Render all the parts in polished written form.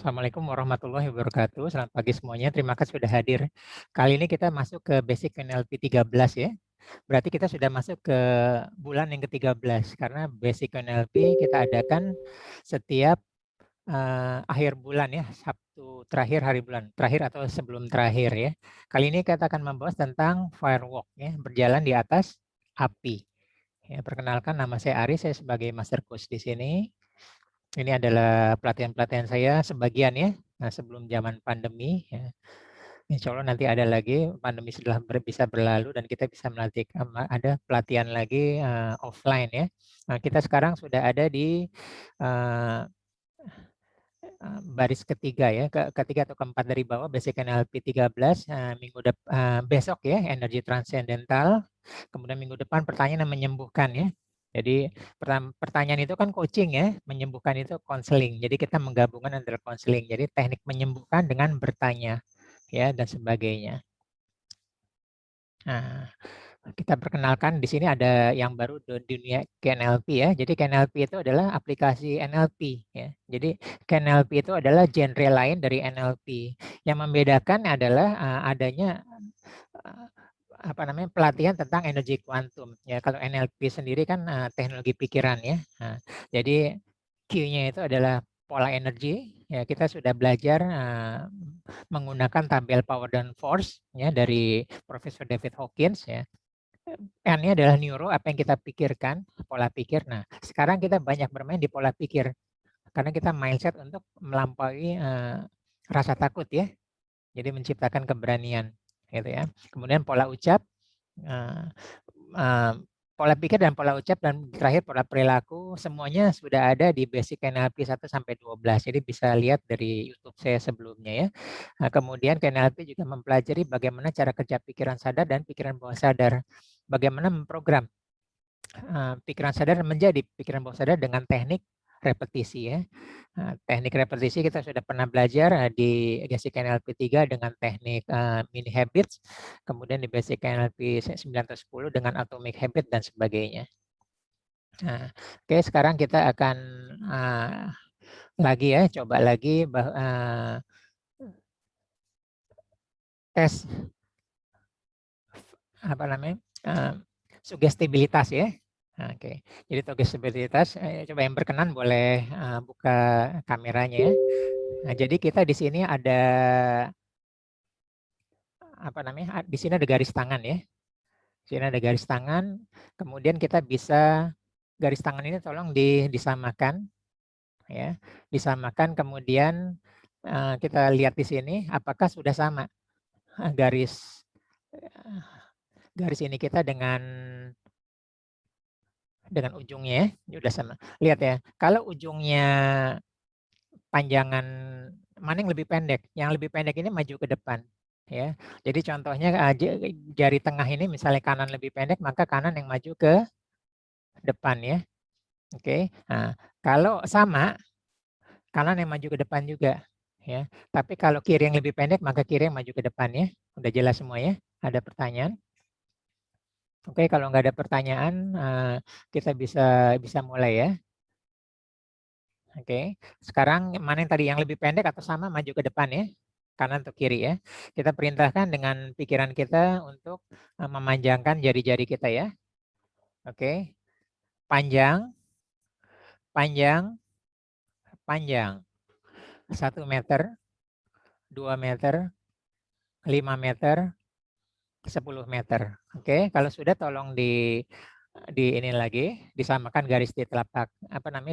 Assalamualaikum warahmatullahi wabarakatuh. Selamat pagi semuanya. Terima kasih sudah hadir. Kali ini kita masuk ke Basic NLP 13 ya. Berarti kita sudah masuk ke bulan yang ke-13 karena Basic NLP kita adakan setiap akhir bulan ya, Sabtu terakhir hari bulan, terakhir atau sebelum terakhir ya. Kali ini kita akan membahas tentang firewalk ya, berjalan di atas api. Ya, perkenalkan nama saya Ari, saya sebagai master coach di sini. Ini adalah pelatihan-pelatihan saya sebagian ya, sebelum zaman pandemi ya. Insya Allah nanti ada lagi pandemi sudah bisa berlalu dan kita bisa melatih, ada pelatihan lagi offline ya. Nah, kita sekarang sudah ada di baris ketiga ya, ketiga atau keempat dari bawah, Basic NLP 13, besok ya, energi transcendental. Kemudian minggu depan pertanyaan yang menyembuhkan ya. Jadi pertanyaan itu kan coaching ya, menyembuhkan itu konseling. Jadi kita menggabungkan antara konseling. Jadi teknik menyembuhkan dengan bertanya ya dan sebagainya. Nah, kita perkenalkan di sini ada yang baru di dunia KNLP ya. Jadi KNLP itu adalah aplikasi NLP ya. Jadi KNLP itu adalah genre lain dari NLP. Yang membedakan adalah adanya pelatihan tentang energi kuantum ya. Kalau NLP sendiri kan teknologi pikiran ya. Nah, jadi Q-nya itu adalah pola energi ya. Kita sudah belajar menggunakan tabel power dan force ya dari Profesor David Hawkins ya. N-nya adalah neuro, apa yang kita pikirkan, pola pikir. Nah, sekarang kita banyak bermain di pola pikir karena kita mindset untuk melampaui rasa takut ya. Jadi menciptakan keberanian gitu ya. Kemudian pola ucap, pola pikir dan pola ucap, dan terakhir pola perilaku, semuanya sudah ada di Basic NLP 1 sampai 12. Jadi bisa lihat dari YouTube saya sebelumnya ya. Nah, kemudian NLP juga mempelajari bagaimana cara kerja pikiran sadar dan pikiran bawah sadar. Bagaimana memprogram pikiran sadar menjadi pikiran bawah sadar dengan teknik repetisi ya. Teknik repetisi kita sudah pernah belajar di Basic NLP 3 dengan teknik mini habits, kemudian di Basic NLP 9 atau 10 dengan atomic habit dan sebagainya. Nah, oke, sekarang kita akan lagi ya, coba lagi tes sugestibilitas ya. Oke, jadi sugestibilitas, coba yang berkenan boleh buka kameranya ya. Nah, jadi kita di sini ada di sini ada garis tangan ya. Di sini ada garis tangan, kemudian kita bisa garis tangan ini tolong disamakan ya. Disamakan, kemudian kita lihat di sini apakah sudah sama garis ini kita dengan ujungnya ya, udah sama. Lihat ya, kalau ujungnya panjangan mana yang lebih pendek? Yang lebih pendek ini maju ke depan ya. Jadi contohnya jari tengah ini misalnya kanan lebih pendek, maka kanan yang maju ke depan ya. Oke. Nah, kalau sama kanan yang maju ke depan juga ya. Tapi kalau kiri yang lebih pendek, maka kiri yang maju ke depan ya. Udah jelas semua ya? Ada pertanyaan? Oke, kalau nggak ada pertanyaan, kita bisa mulai ya. Oke, sekarang mana yang tadi yang lebih pendek atau sama maju ke depan ya, kanan atau kiri ya. Kita perintahkan dengan pikiran kita untuk memanjangkan jari-jari kita ya. Oke, panjang, panjang, panjang. 1 meter, 2 meter, 5 meter, 10 meter. Oke, kalau sudah tolong di ini lagi, disamakan garis di telapak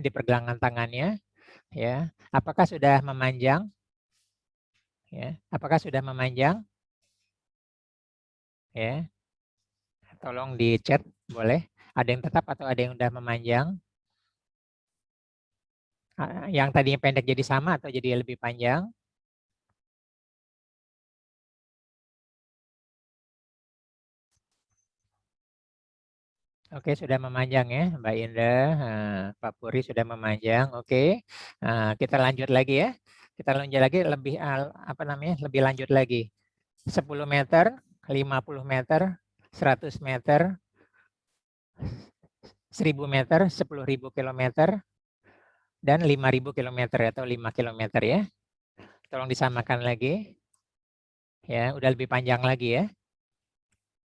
di pergelangan tangannya ya. Apakah sudah memanjang? Ya, apakah sudah memanjang? Ya. Tolong di chat boleh. Ada yang tetap atau ada yang udah memanjang? Yang tadinya pendek jadi sama atau jadi lebih panjang? Oke, sudah memanjang ya, Mbak Indah, Pak Puri sudah memanjang. Oke, kita lanjut lagi ya. Kita lanjut lagi lebih lanjut lagi. 10 meter, 50 meter, 100 meter, 1000 meter, 10.000 kilometer, dan 5.000 kilometer atau 5 kilometer ya. Tolong disamakan lagi. Ya, udah lebih panjang lagi ya.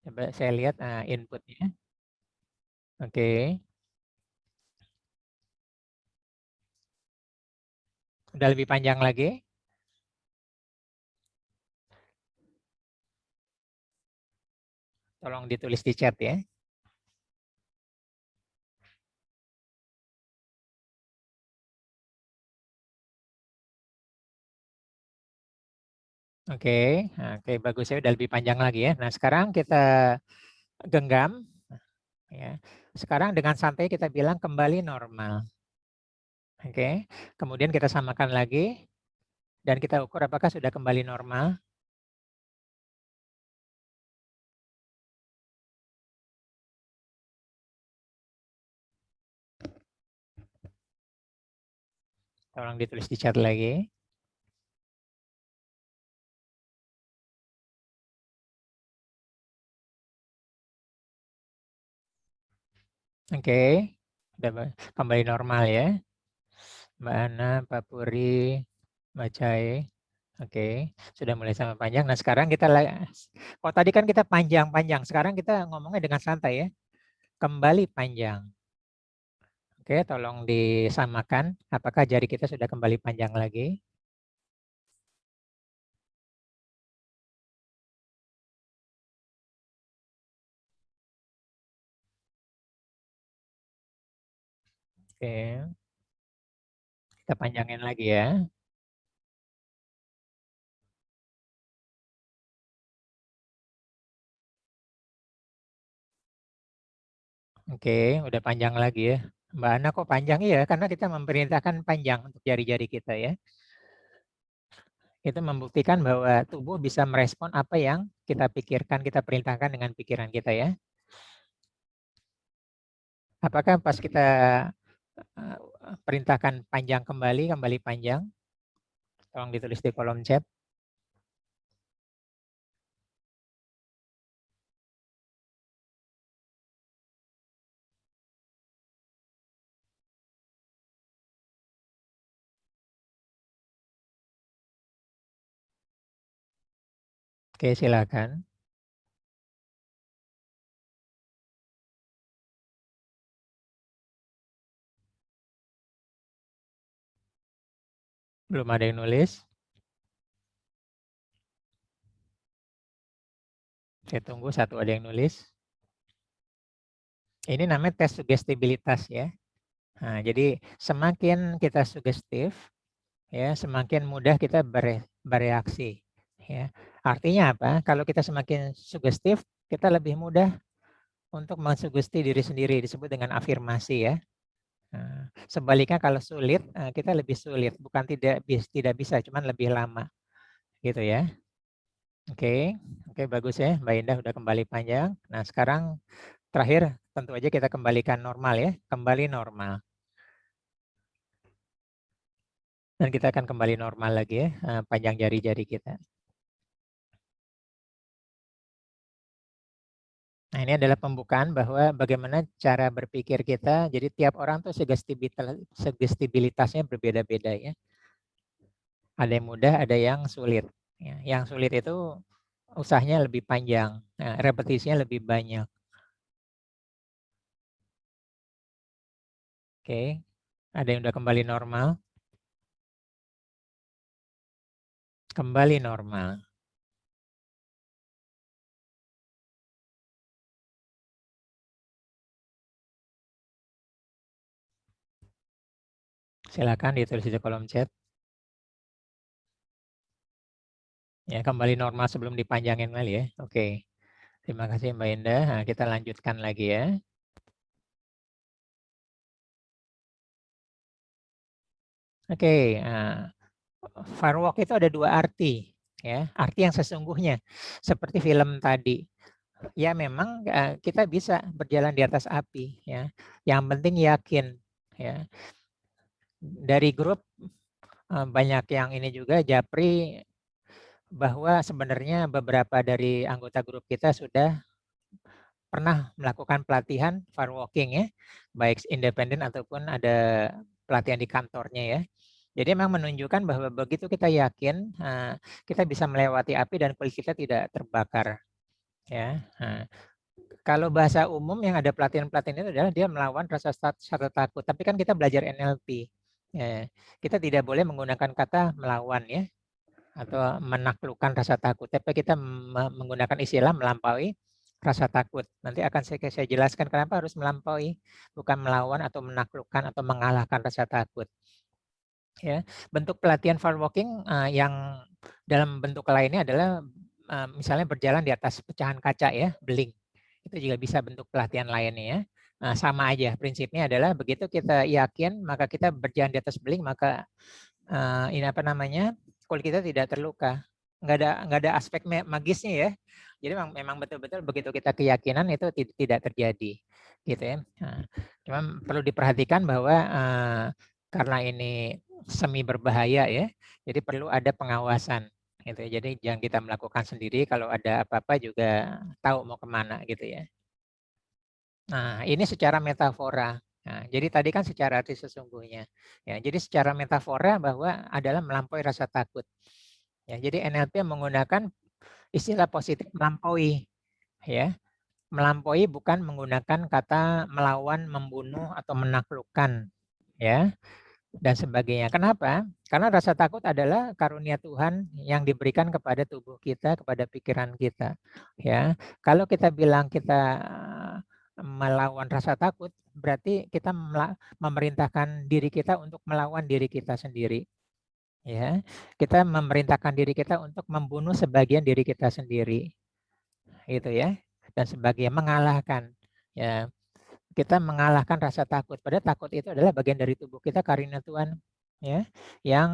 Coba saya lihat inputnya. Oke. Udah lebih panjang lagi. Tolong ditulis di chat ya. Oke, oke bagus ya udah lebih panjang lagi ya. Nah sekarang kita genggam, ya. Sekarang dengan santai kita bilang kembali normal. Oke, kemudian kita samakan lagi dan kita ukur apakah sudah kembali normal. Tolong ditulis di chat lagi. Oke, udah kembali normal ya. Mbak Ana, Pak Puri, Mbak Cai. Oke, sudah mulai sama panjang. Nah sekarang kita kalau tadi kan kita panjang-panjang, sekarang kita ngomongnya dengan santai ya. Kembali panjang. Oke, tolong disamakan. Apakah jari kita sudah kembali panjang lagi? Oke, kita panjangin lagi ya. Oke, udah panjang lagi ya. Mbak Ana kok panjang ya? Karena kita memerintahkan panjang untuk jari-jari kita ya. Itu membuktikan bahwa tubuh bisa merespon apa yang kita pikirkan, kita perintahkan dengan pikiran kita ya. Apakah pas kita perintahkan panjang kembali, kembali panjang? Tolong ditulis di kolom chat. Oke, silakan. Belum ada yang nulis. Saya tunggu satu ada yang nulis. Ini namanya tes sugestibilitas ya. Nah, jadi semakin kita sugestif, ya semakin mudah kita bereaksi. Ya. Artinya apa? Kalau kita semakin sugestif, kita lebih mudah untuk mensugesti diri sendiri, disebut dengan afirmasi ya. Nah, sebaliknya kalau sulit, kita lebih sulit, bukan tidak bisa, cuman lebih lama, gitu ya. Oke, oke bagus ya, Mbak Indah udah kembali panjang. Nah sekarang terakhir tentu aja kita kembalikan normal ya, kembali normal. Dan kita akan kembali normal lagi ya, panjang jari-jari kita. Nah ini adalah pembukaan bahwa bagaimana cara berpikir kita, jadi tiap orang tuh sugestibilitasnya berbeda-beda ya. Ada yang mudah, ada yang sulit. Ya, yang sulit itu usahanya lebih panjang, nah, repetisinya lebih banyak. Oke, ada yang udah kembali normal? Kembali normal. Silakan ditulis di kolom chat. Ya, kembali normal sebelum dipanjangin kali ya. Oke. Terima kasih Mbak Indah. Nah, kita lanjutkan lagi ya. Oke, firewalk itu ada dua arti ya. Arti yang sesungguhnya seperti film tadi. Ya memang kita bisa berjalan di atas api ya. Yang penting yakin ya. Dari grup banyak yang ini juga japri bahwa sebenarnya beberapa dari anggota grup kita sudah pernah melakukan pelatihan firewalking ya, baik independen ataupun ada pelatihan di kantornya ya. Jadi memang menunjukkan bahwa begitu kita yakin, kita bisa melewati api dan kulit kita tidak terbakar, ya. Kalau bahasa umum yang ada pelatihan-pelatihan itu adalah dia melawan rasa takut, tapi kan kita belajar NLP, ya. Kita tidak boleh menggunakan kata melawan ya, atau menaklukkan rasa takut, tapi kita menggunakan istilah melampaui rasa takut. Nanti akan saya jelaskan kenapa harus melampaui, bukan melawan atau menaklukkan atau mengalahkan rasa takut. Ya, bentuk pelatihan fire walking yang dalam bentuk lainnya adalah misalnya berjalan di atas pecahan kaca ya, beling. Itu juga bisa bentuk pelatihan lainnya ya. Sama aja prinsipnya adalah begitu kita yakin maka kita berjalan di atas beling maka ini apa namanya, kulit kita tidak terluka. Nggak ada aspek magisnya ya. Jadi memang betul-betul begitu kita keyakinan itu tidak terjadi gitu ya. Cuman perlu diperhatikan bahwa karena ini semi berbahaya ya, jadi perlu ada pengawasan gitu ya. Jadi jangan kita melakukan sendiri, kalau ada apa-apa juga tahu mau kemana gitu ya. Nah, ini secara metafora. Nah, jadi tadi kan secara arti sesungguhnya. Ya, jadi secara metafora bahwa adalah melampaui rasa takut. Ya, jadi NLP menggunakan istilah positif melampaui. Ya, melampaui bukan menggunakan kata melawan, membunuh atau menaklukkan. Ya, dan sebagainya. Kenapa? Karena rasa takut adalah karunia Tuhan yang diberikan kepada tubuh kita, kepada pikiran kita. Ya, kalau kita bilang kita melawan rasa takut, berarti kita memerintahkan diri kita untuk melawan diri kita sendiri. Ya, kita memerintahkan diri kita untuk membunuh sebagian diri kita sendiri, gitu ya, dan sebagian mengalahkan. Ya, kita mengalahkan rasa takut. Padahal takut itu adalah bagian dari tubuh kita, karunia Tuhan ya, yang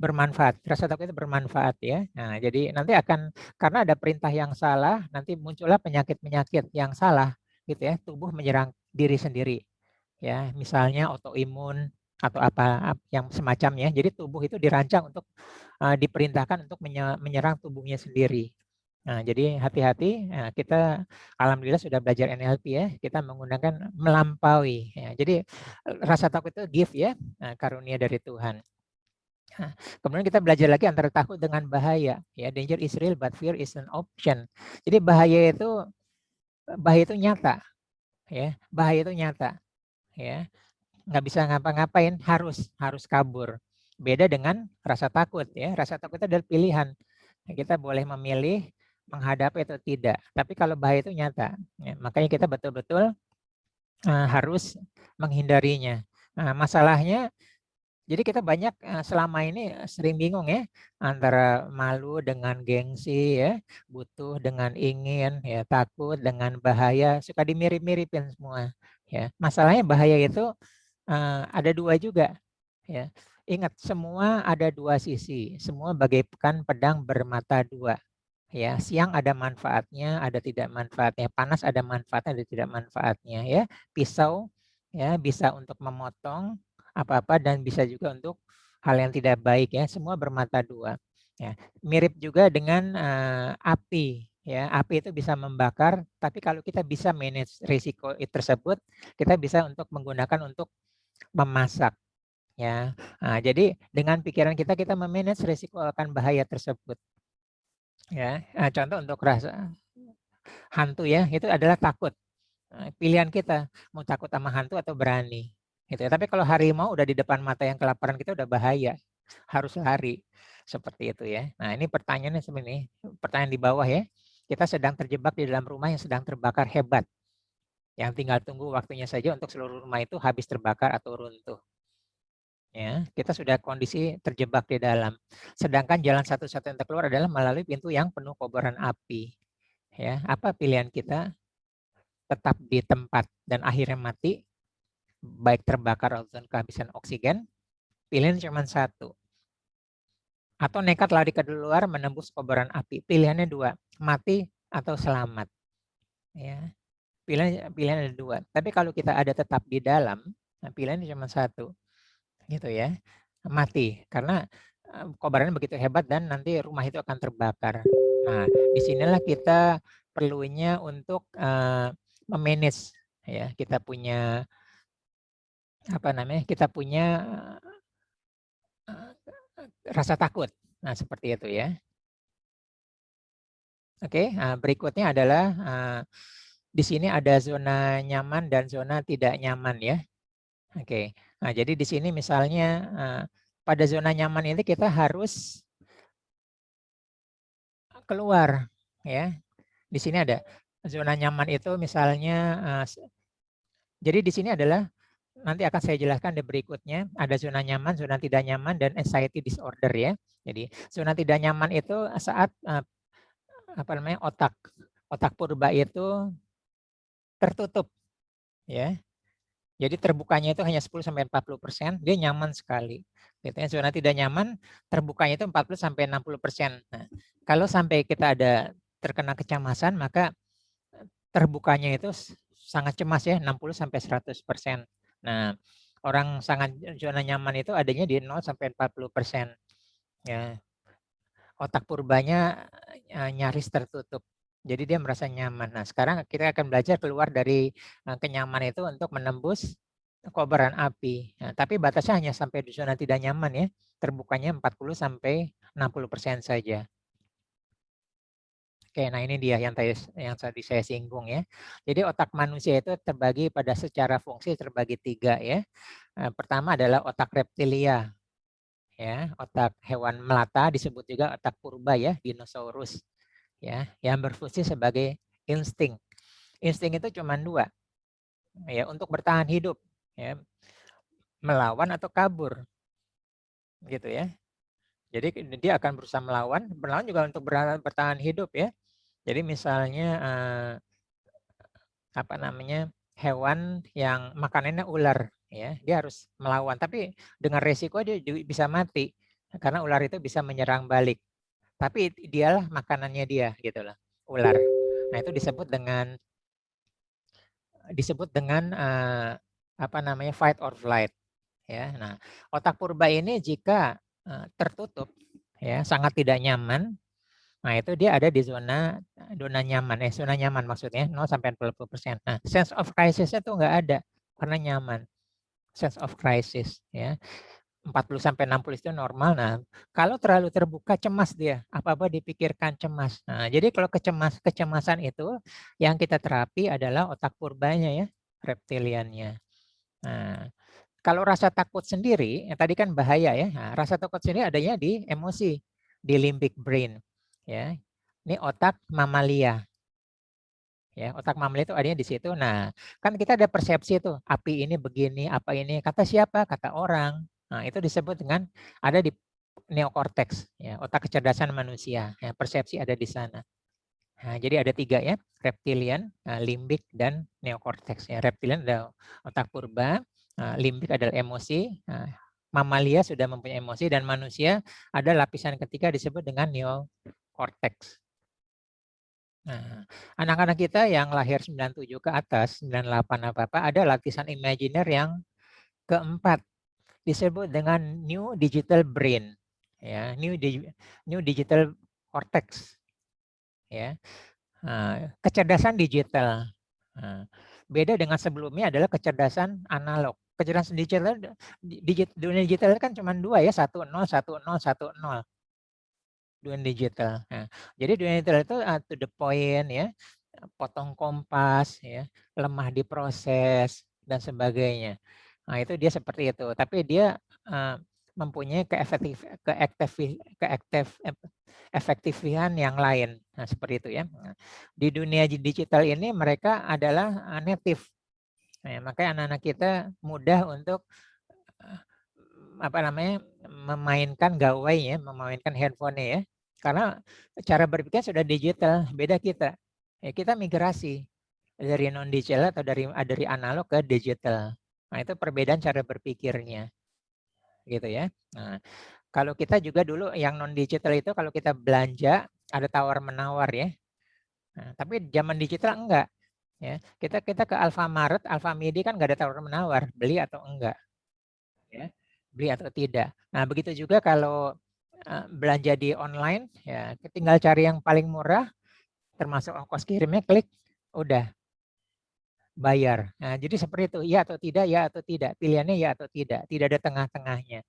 bermanfaat. Rasa takut itu bermanfaat ya. Nah, jadi nanti akan karena ada perintah yang salah, nanti muncullah penyakit-penyakit yang salah gitu ya. Tubuh menyerang diri sendiri. Ya, misalnya autoimun atau apa yang semacamnya. Jadi tubuh itu dirancang untuk diperintahkan untuk menyerang tubuhnya sendiri. Nah, jadi hati-hati, kita alhamdulillah sudah belajar NLP ya, kita menggunakan melampaui ya. Jadi rasa takut itu gift ya, karunia dari Tuhan. Nah, kemudian kita belajar lagi antara takut dengan bahaya ya. Danger is real but fear is an option. Jadi bahaya itu nyata ya, bahaya itu nyata ya. Nggak bisa ngapa-ngapain, harus kabur. Beda dengan rasa takut ya, rasa takut itu adalah pilihan. Kita boleh memilih menghadapi atau tidak. Tapi kalau bahaya itu nyata, ya, makanya kita betul-betul harus menghindarinya. Nah, masalahnya, jadi kita banyak selama ini sering bingung ya antara malu dengan gengsi ya, butuh dengan ingin, ya takut dengan bahaya, suka dimirip-miripin semua. Ya, masalahnya bahaya itu ada dua juga. Ya, ingat semua ada dua sisi, semua bagaikan pedang bermata dua. Ya, siang ada manfaatnya, ada tidak manfaatnya. Panas ada manfaatnya, ada tidak manfaatnya. Ya, pisau ya bisa untuk memotong apa-apa dan bisa juga untuk hal yang tidak baik ya. Semua bermata dua. Ya, mirip juga dengan api. Ya, api itu bisa membakar, tapi kalau kita bisa manage risiko tersebut, kita bisa untuk menggunakan untuk memasak. Ya, jadi dengan pikiran kita memanage risiko akan bahaya tersebut. Ya, contoh untuk rasa hantu ya, itu adalah takut. Pilihan kita mau takut sama hantu atau berani. Gitu ya. Tapi kalau harimau udah di depan mata yang kelaparan kita udah bahaya, harus lari seperti itu ya. Nah ini pertanyaannya sebenarnya, pertanyaan di bawah ya. Kita sedang terjebak di dalam rumah yang sedang terbakar hebat, yang tinggal tunggu waktunya saja untuk seluruh rumah itu habis terbakar atau runtuh. Ya, kita sudah kondisi terjebak di dalam. Sedangkan jalan satu-satunya untuk keluar adalah melalui pintu yang penuh kobaran api. Ya, apa pilihan kita? Tetap di tempat dan akhirnya mati, baik terbakar atau kehabisan oksigen, pilihan cuma satu. Atau nekat lari ke luar menembus kobaran api, pilihannya dua, mati atau selamat. Ya, pilihan ada dua. Tapi kalau kita ada tetap di dalam, nah pilihannya cuma satu, gitu ya, mati. Karena kobarannya begitu hebat dan nanti rumah itu akan terbakar. Nah, disinilah kita perlunya untuk memanage ya, kita punya apa namanya, kita punya rasa takut. Nah, seperti itu ya. Oke, berikutnya adalah di sini ada zona nyaman dan zona tidak nyaman ya. Oke, nah jadi di sini misalnya pada zona nyaman ini kita harus keluar ya. Di sini ada zona nyaman itu misalnya, jadi di sini adalah nanti akan saya jelaskan di berikutnya, ada zona nyaman, zona tidak nyaman, dan anxiety disorder ya. Jadi zona tidak nyaman itu saat apa namanya otak purba itu tertutup ya. Jadi terbukanya itu hanya 10-40%, dia nyaman sekali. Gitu ya. Zona tidak nyaman terbukanya itu 40-60%. Nah, kalau sampai kita ada terkena kecemasan, maka terbukanya itu sangat cemas ya, 60-100%. Nah, orang sangat zona nyaman itu adanya di 0-40%. Ya, otak purbanya nyaris tertutup. Jadi dia merasa nyaman. Nah, sekarang kita akan belajar keluar dari kenyamanan itu untuk menembus kobaran api. Nah, tapi batasnya hanya sampai di zona tidak nyaman ya. Terbukanya 40-60% saja. Oke, nah ini dia yang tadi saya singgung ya. Jadi otak manusia itu terbagi pada secara fungsi terbagi 3 ya. Pertama adalah otak reptilia. Ya, otak hewan melata disebut juga otak purba ya, dinosaurus. Ya, yang berfungsi sebagai insting. Insting itu cuma 2. Ya, untuk bertahan hidup ya. Melawan atau kabur. Gitu ya. Jadi dia akan berusaha melawan juga untuk bertahan hidup ya. Jadi misalnya apa namanya, hewan yang makanannya ular ya, dia harus melawan, tapi dengan resiko dia juga bisa mati karena ular itu bisa menyerang balik. Tapi dialah makanannya dia gitu loh, ular. Nah, itu disebut dengan apa namanya, fight or flight ya. Nah, otak purba ini jika tertutup ya, sangat tidak nyaman. Nah, itu dia ada di zona nyaman, zona nyaman maksudnya 0-40%. Nah, sense of crisis-nya tuh nggak ada karena nyaman. Sense of crisis ya. 40-60 itu normal. Nah, kalau terlalu terbuka cemas dia, apa-apa dipikirkan cemas. Nah, jadi kalau kecemasan itu yang kita terapi adalah otak purbanya ya, reptiliannya. Nah, kalau rasa takut sendiri, yang tadi kan bahaya ya. Nah, rasa takut sendiri adanya di emosi, di limbic brain. Ya, ini otak mamalia. Ya, otak mamalia itu adanya di situ. Nah, kan kita ada persepsi itu, api ini begini, apa ini, kata siapa? Kata orang. Nah, itu disebut dengan ada di neokorteks, ya, otak kecerdasan manusia. Ya, persepsi ada di sana. Nah, jadi ada 3 ya, reptilian, limbik, dan neokorteks. Ya, reptilian adalah otak purba, limbik adalah emosi, mamalia sudah mempunyai emosi, dan manusia ada lapisan ketiga disebut dengan neokorteks. Nah, anak-anak kita yang lahir 97 ke atas, 98 apa-apa, ada lapisan imajiner yang keempat disebut dengan new digital brain. Ya, new digital cortex. Ya. Kecerdasan digital. Beda dengan sebelumnya adalah kecerdasan analog. Kecerdasan digital, dunia digital kan cuma 2 ya, 101010. Dunia digital. Nah, jadi dunia digital itu to the point ya, potong kompas ya, lemah diproses dan sebagainya. Nah, itu dia seperti itu. Tapi dia mempunyai efektifan yang lain. Nah, seperti itu ya. Di dunia digital ini mereka adalah native. Nah, makanya anak-anak kita mudah untuk apa namanya, memainkan gawai ya, memainkan handphone ya. Karena cara berpikir sudah digital, beda kita. Ya, kita migrasi dari non digital atau dari analog ke digital. Nah, itu perbedaan cara berpikirnya. Gitu ya. Nah, kalau kita juga dulu yang non digital itu kalau kita belanja ada tawar-menawar ya. Nah, tapi zaman digital enggak ya. Kita ke Alfamart, Alfamidi kan enggak ada tawar-menawar, beli atau enggak ya. Beli atau tidak. Nah, begitu juga kalau belanja di online ya, tinggal cari yang paling murah termasuk ongkos kirimnya, klik udah bayar. Nah, jadi seperti itu, ya atau tidak, ya atau tidak. Pilihannya ya atau tidak, tidak ada tengah-tengahnya.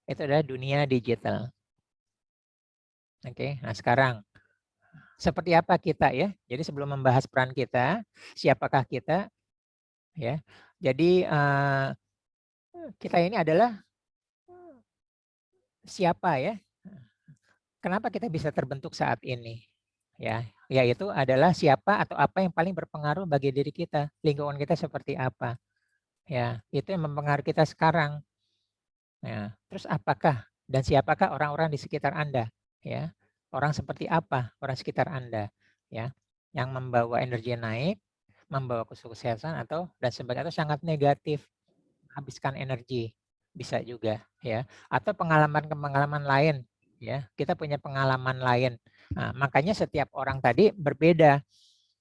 Itu adalah dunia digital. Oke, nah sekarang seperti apa kita ya? Jadi sebelum membahas peran kita, siapakah kita ya? Jadi kita ini adalah siapa ya? Kenapa kita bisa terbentuk saat ini? Ya, yaitu adalah siapa atau apa yang paling berpengaruh bagi diri kita, lingkungan kita seperti apa. Ya, itu yang mempengaruhi kita sekarang. Ya, terus apakah dan siapakah orang-orang di sekitar Anda? Ya, orang seperti apa orang sekitar Anda? Ya, yang membawa energi naik, membawa kesuksesan atau dan sebagainya, atau sangat negatif, habiskan energi, bisa juga ya. Atau pengalaman-pengalaman lain ya. Kita punya pengalaman lain. Nah, makanya setiap orang tadi berbeda.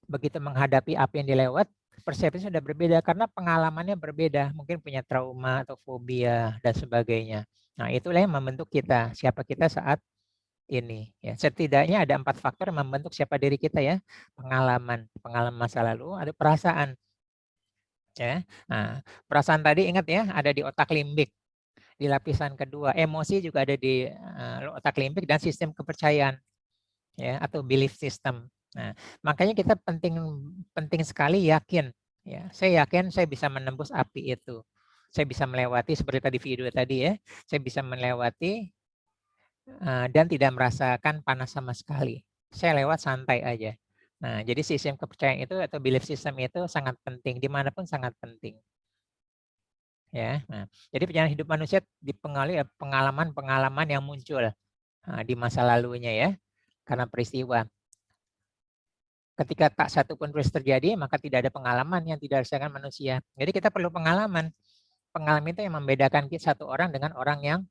Begitu menghadapi apa yang dilewat, persepsi sudah berbeda karena pengalamannya berbeda. Mungkin punya trauma atau fobia dan sebagainya. Nah, itulah yang membentuk kita, siapa kita saat ini ya. Setidaknya ada 4 faktor yang membentuk siapa diri kita ya. Pengalaman masa lalu, ada perasaan ya. Nah, perasaan tadi ingat ya, ada di otak limbik, di lapisan kedua. Emosi juga ada di otak limbik dan sistem kepercayaan ya, atau belief system. Nah, makanya kita penting sekali yakin ya. Saya yakin saya bisa menembus api itu. Saya bisa melewati seperti tadi video tadi ya. Saya bisa melewati dan tidak merasakan panas sama sekali. Saya lewat santai aja. Nah, jadi sistem kepercayaan itu atau belief system itu sangat penting, dimanapun sangat penting. Ya, nah, jadi perjalanan hidup manusia dipengaruhi pengalaman-pengalaman yang muncul di masa lalunya ya, karena peristiwa. Ketika tak satu pun peristiwa terjadi, maka tidak ada pengalaman yang tidak dirasakan manusia. Jadi kita perlu pengalaman. Pengalaman itu yang membedakan satu orang dengan orang yang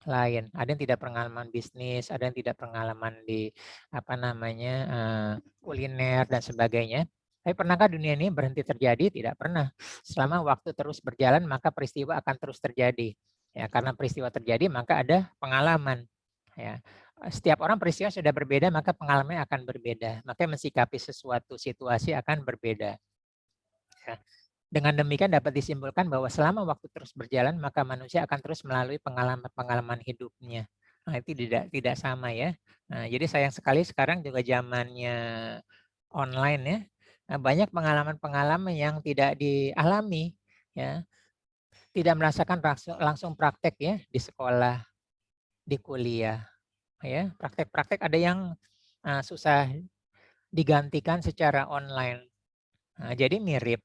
lain. Ada yang tidak pengalaman bisnis, ada yang tidak pengalaman di kuliner dan sebagainya. Tapi pernahkah dunia ini berhenti terjadi? Tidak pernah. Selama waktu terus berjalan, maka peristiwa akan terus terjadi. Ya, karena peristiwa terjadi, maka ada pengalaman. Ya, setiap orang peristiwa sudah berbeda, maka pengalamannya akan berbeda. Maka mensikapi sesuatu situasi akan berbeda. Ya. Dengan demikian dapat disimpulkan bahwa selama waktu terus berjalan, maka manusia akan terus melalui pengalaman-pengalaman hidupnya. Nah, itu tidak sama ya. Nah, jadi sayang sekali sekarang juga zamannya online ya. Nah, banyak pengalaman-pengalaman yang tidak dialami ya. Tidak merasakan langsung praktek ya di sekolah, di kuliah ya. Praktek-praktek ada yang susah digantikan secara online. Nah, jadi mirip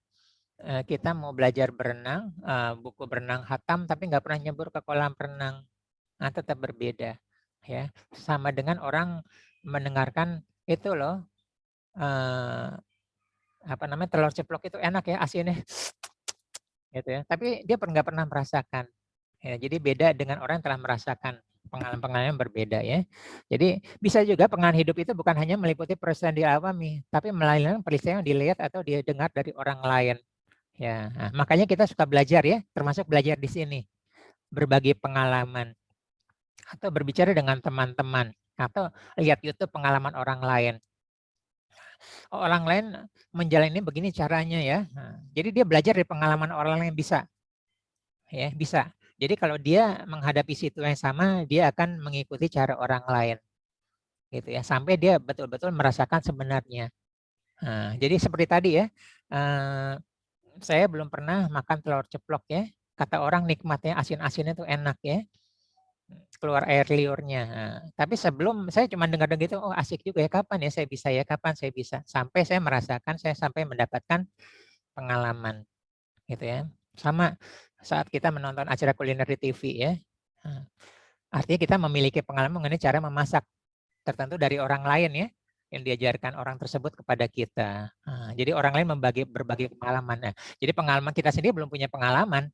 kita mau belajar berenang, buku berenang khatam tapi nggak pernah nyebur ke kolam renang. Nah, tetap berbeda ya. Sama dengan orang mendengarkan itu loh telur ceplok itu enak ya asinnya gitu ya. Tapi dia nggak pernah merasakan. Ya, jadi beda dengan orang yang telah merasakan pengalaman-pengalaman yang berbeda ya. Jadi bisa juga pengalaman hidup itu bukan hanya meliputi peristiwa yang dialami, tapi melainkan peristiwa yang dilihat atau didengar dari orang lain. Ya, nah, makanya kita suka belajar ya, termasuk belajar di sini, berbagi pengalaman atau berbicara dengan teman-teman atau lihat YouTube pengalaman orang lain. Orang lain menjalani begini caranya ya. Nah, jadi dia belajar dari pengalaman orang lain bisa, ya bisa. Jadi kalau dia menghadapi situasi yang sama, dia akan mengikuti cara orang lain, gitu ya, sampai dia betul-betul merasakan sebenarnya. Nah, jadi seperti tadi ya. Saya belum pernah makan telur ceplok ya. Kata orang nikmatnya asin-asinnya itu enak ya. Keluar air liurnya. Nah, tapi sebelum saya cuma dengar-dengar gitu, oh asik juga ya, kapan ya saya bisa ya, kapan saya bisa. Sampai saya merasakan, saya sampai mendapatkan pengalaman gitu ya. Sama saat kita menonton acara kuliner di TV ya. Nah, artinya kita memiliki pengalaman mengenai cara memasak tertentu dari orang lain ya, yang diajarkan orang tersebut kepada kita. Nah, jadi orang lain berbagi pengalaman. Nah, jadi pengalaman kita sendiri belum punya pengalaman,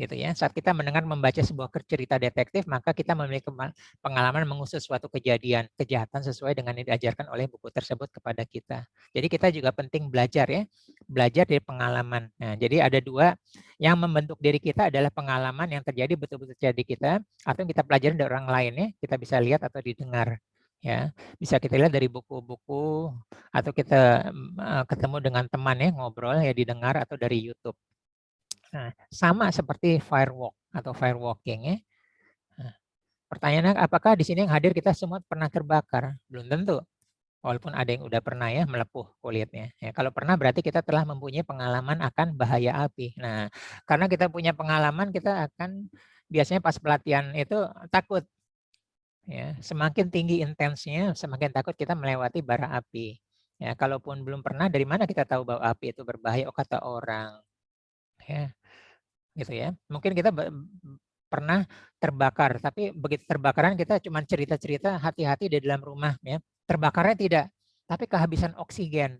gitu ya. Saat kita mendengar membaca sebuah cerita detektif, maka kita memiliki pengalaman mengusut suatu kejahatan sesuai dengan yang diajarkan oleh buku tersebut kepada kita. Jadi kita juga penting belajar ya, belajar dari pengalaman. Nah, jadi ada dua yang membentuk diri kita adalah pengalaman yang terjadi betul-betul terjadi kita, atau yang kita pelajari dari orang lain ya, kita bisa lihat atau didengar. Ya, bisa kita lihat dari buku-buku atau kita ketemu dengan teman ya, ngobrol ya, didengar atau dari YouTube. Nah, sama seperti firewalk atau firewalking ya. Pertanyaannya, apakah di sini yang hadir kita semua pernah terbakar? Belum tentu. Walaupun ada yang udah pernah ya melepuh kulitnya. Ya, kalau pernah berarti kita telah mempunyai pengalaman akan bahaya api. Nah, karena kita punya pengalaman, kita akan biasanya pas pelatihan itu takut. Ya, semakin tinggi intensnya, semakin takut kita melewati bara api. Ya, kalaupun belum pernah, dari mana kita tahu bahwa api itu berbahaya? Oh, kata orang. Ya, gitu ya. Mungkin kita pernah terbakar, tapi begitu terbakaran kita cuma cerita-cerita hati-hati di dalam rumah ya. Terbakarnya tidak, tapi kehabisan oksigen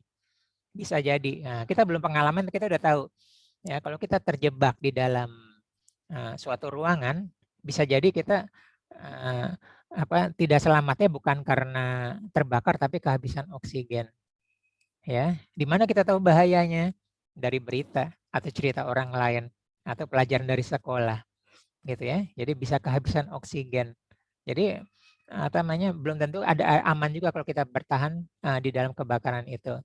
bisa jadi. Nah, kita belum pengalaman, kita udah tahu. Ya, kalau kita terjebak di dalam suatu ruangan, bisa jadi kita tidak selamatnya bukan karena terbakar, tapi kehabisan oksigen. Ya, di mana kita tahu bahayanya? Dari berita atau cerita orang lain atau pelajaran dari sekolah, gitu ya. Jadi bisa kehabisan oksigen. Jadi belum tentu ada aman juga kalau kita bertahan di dalam kebakaran itu.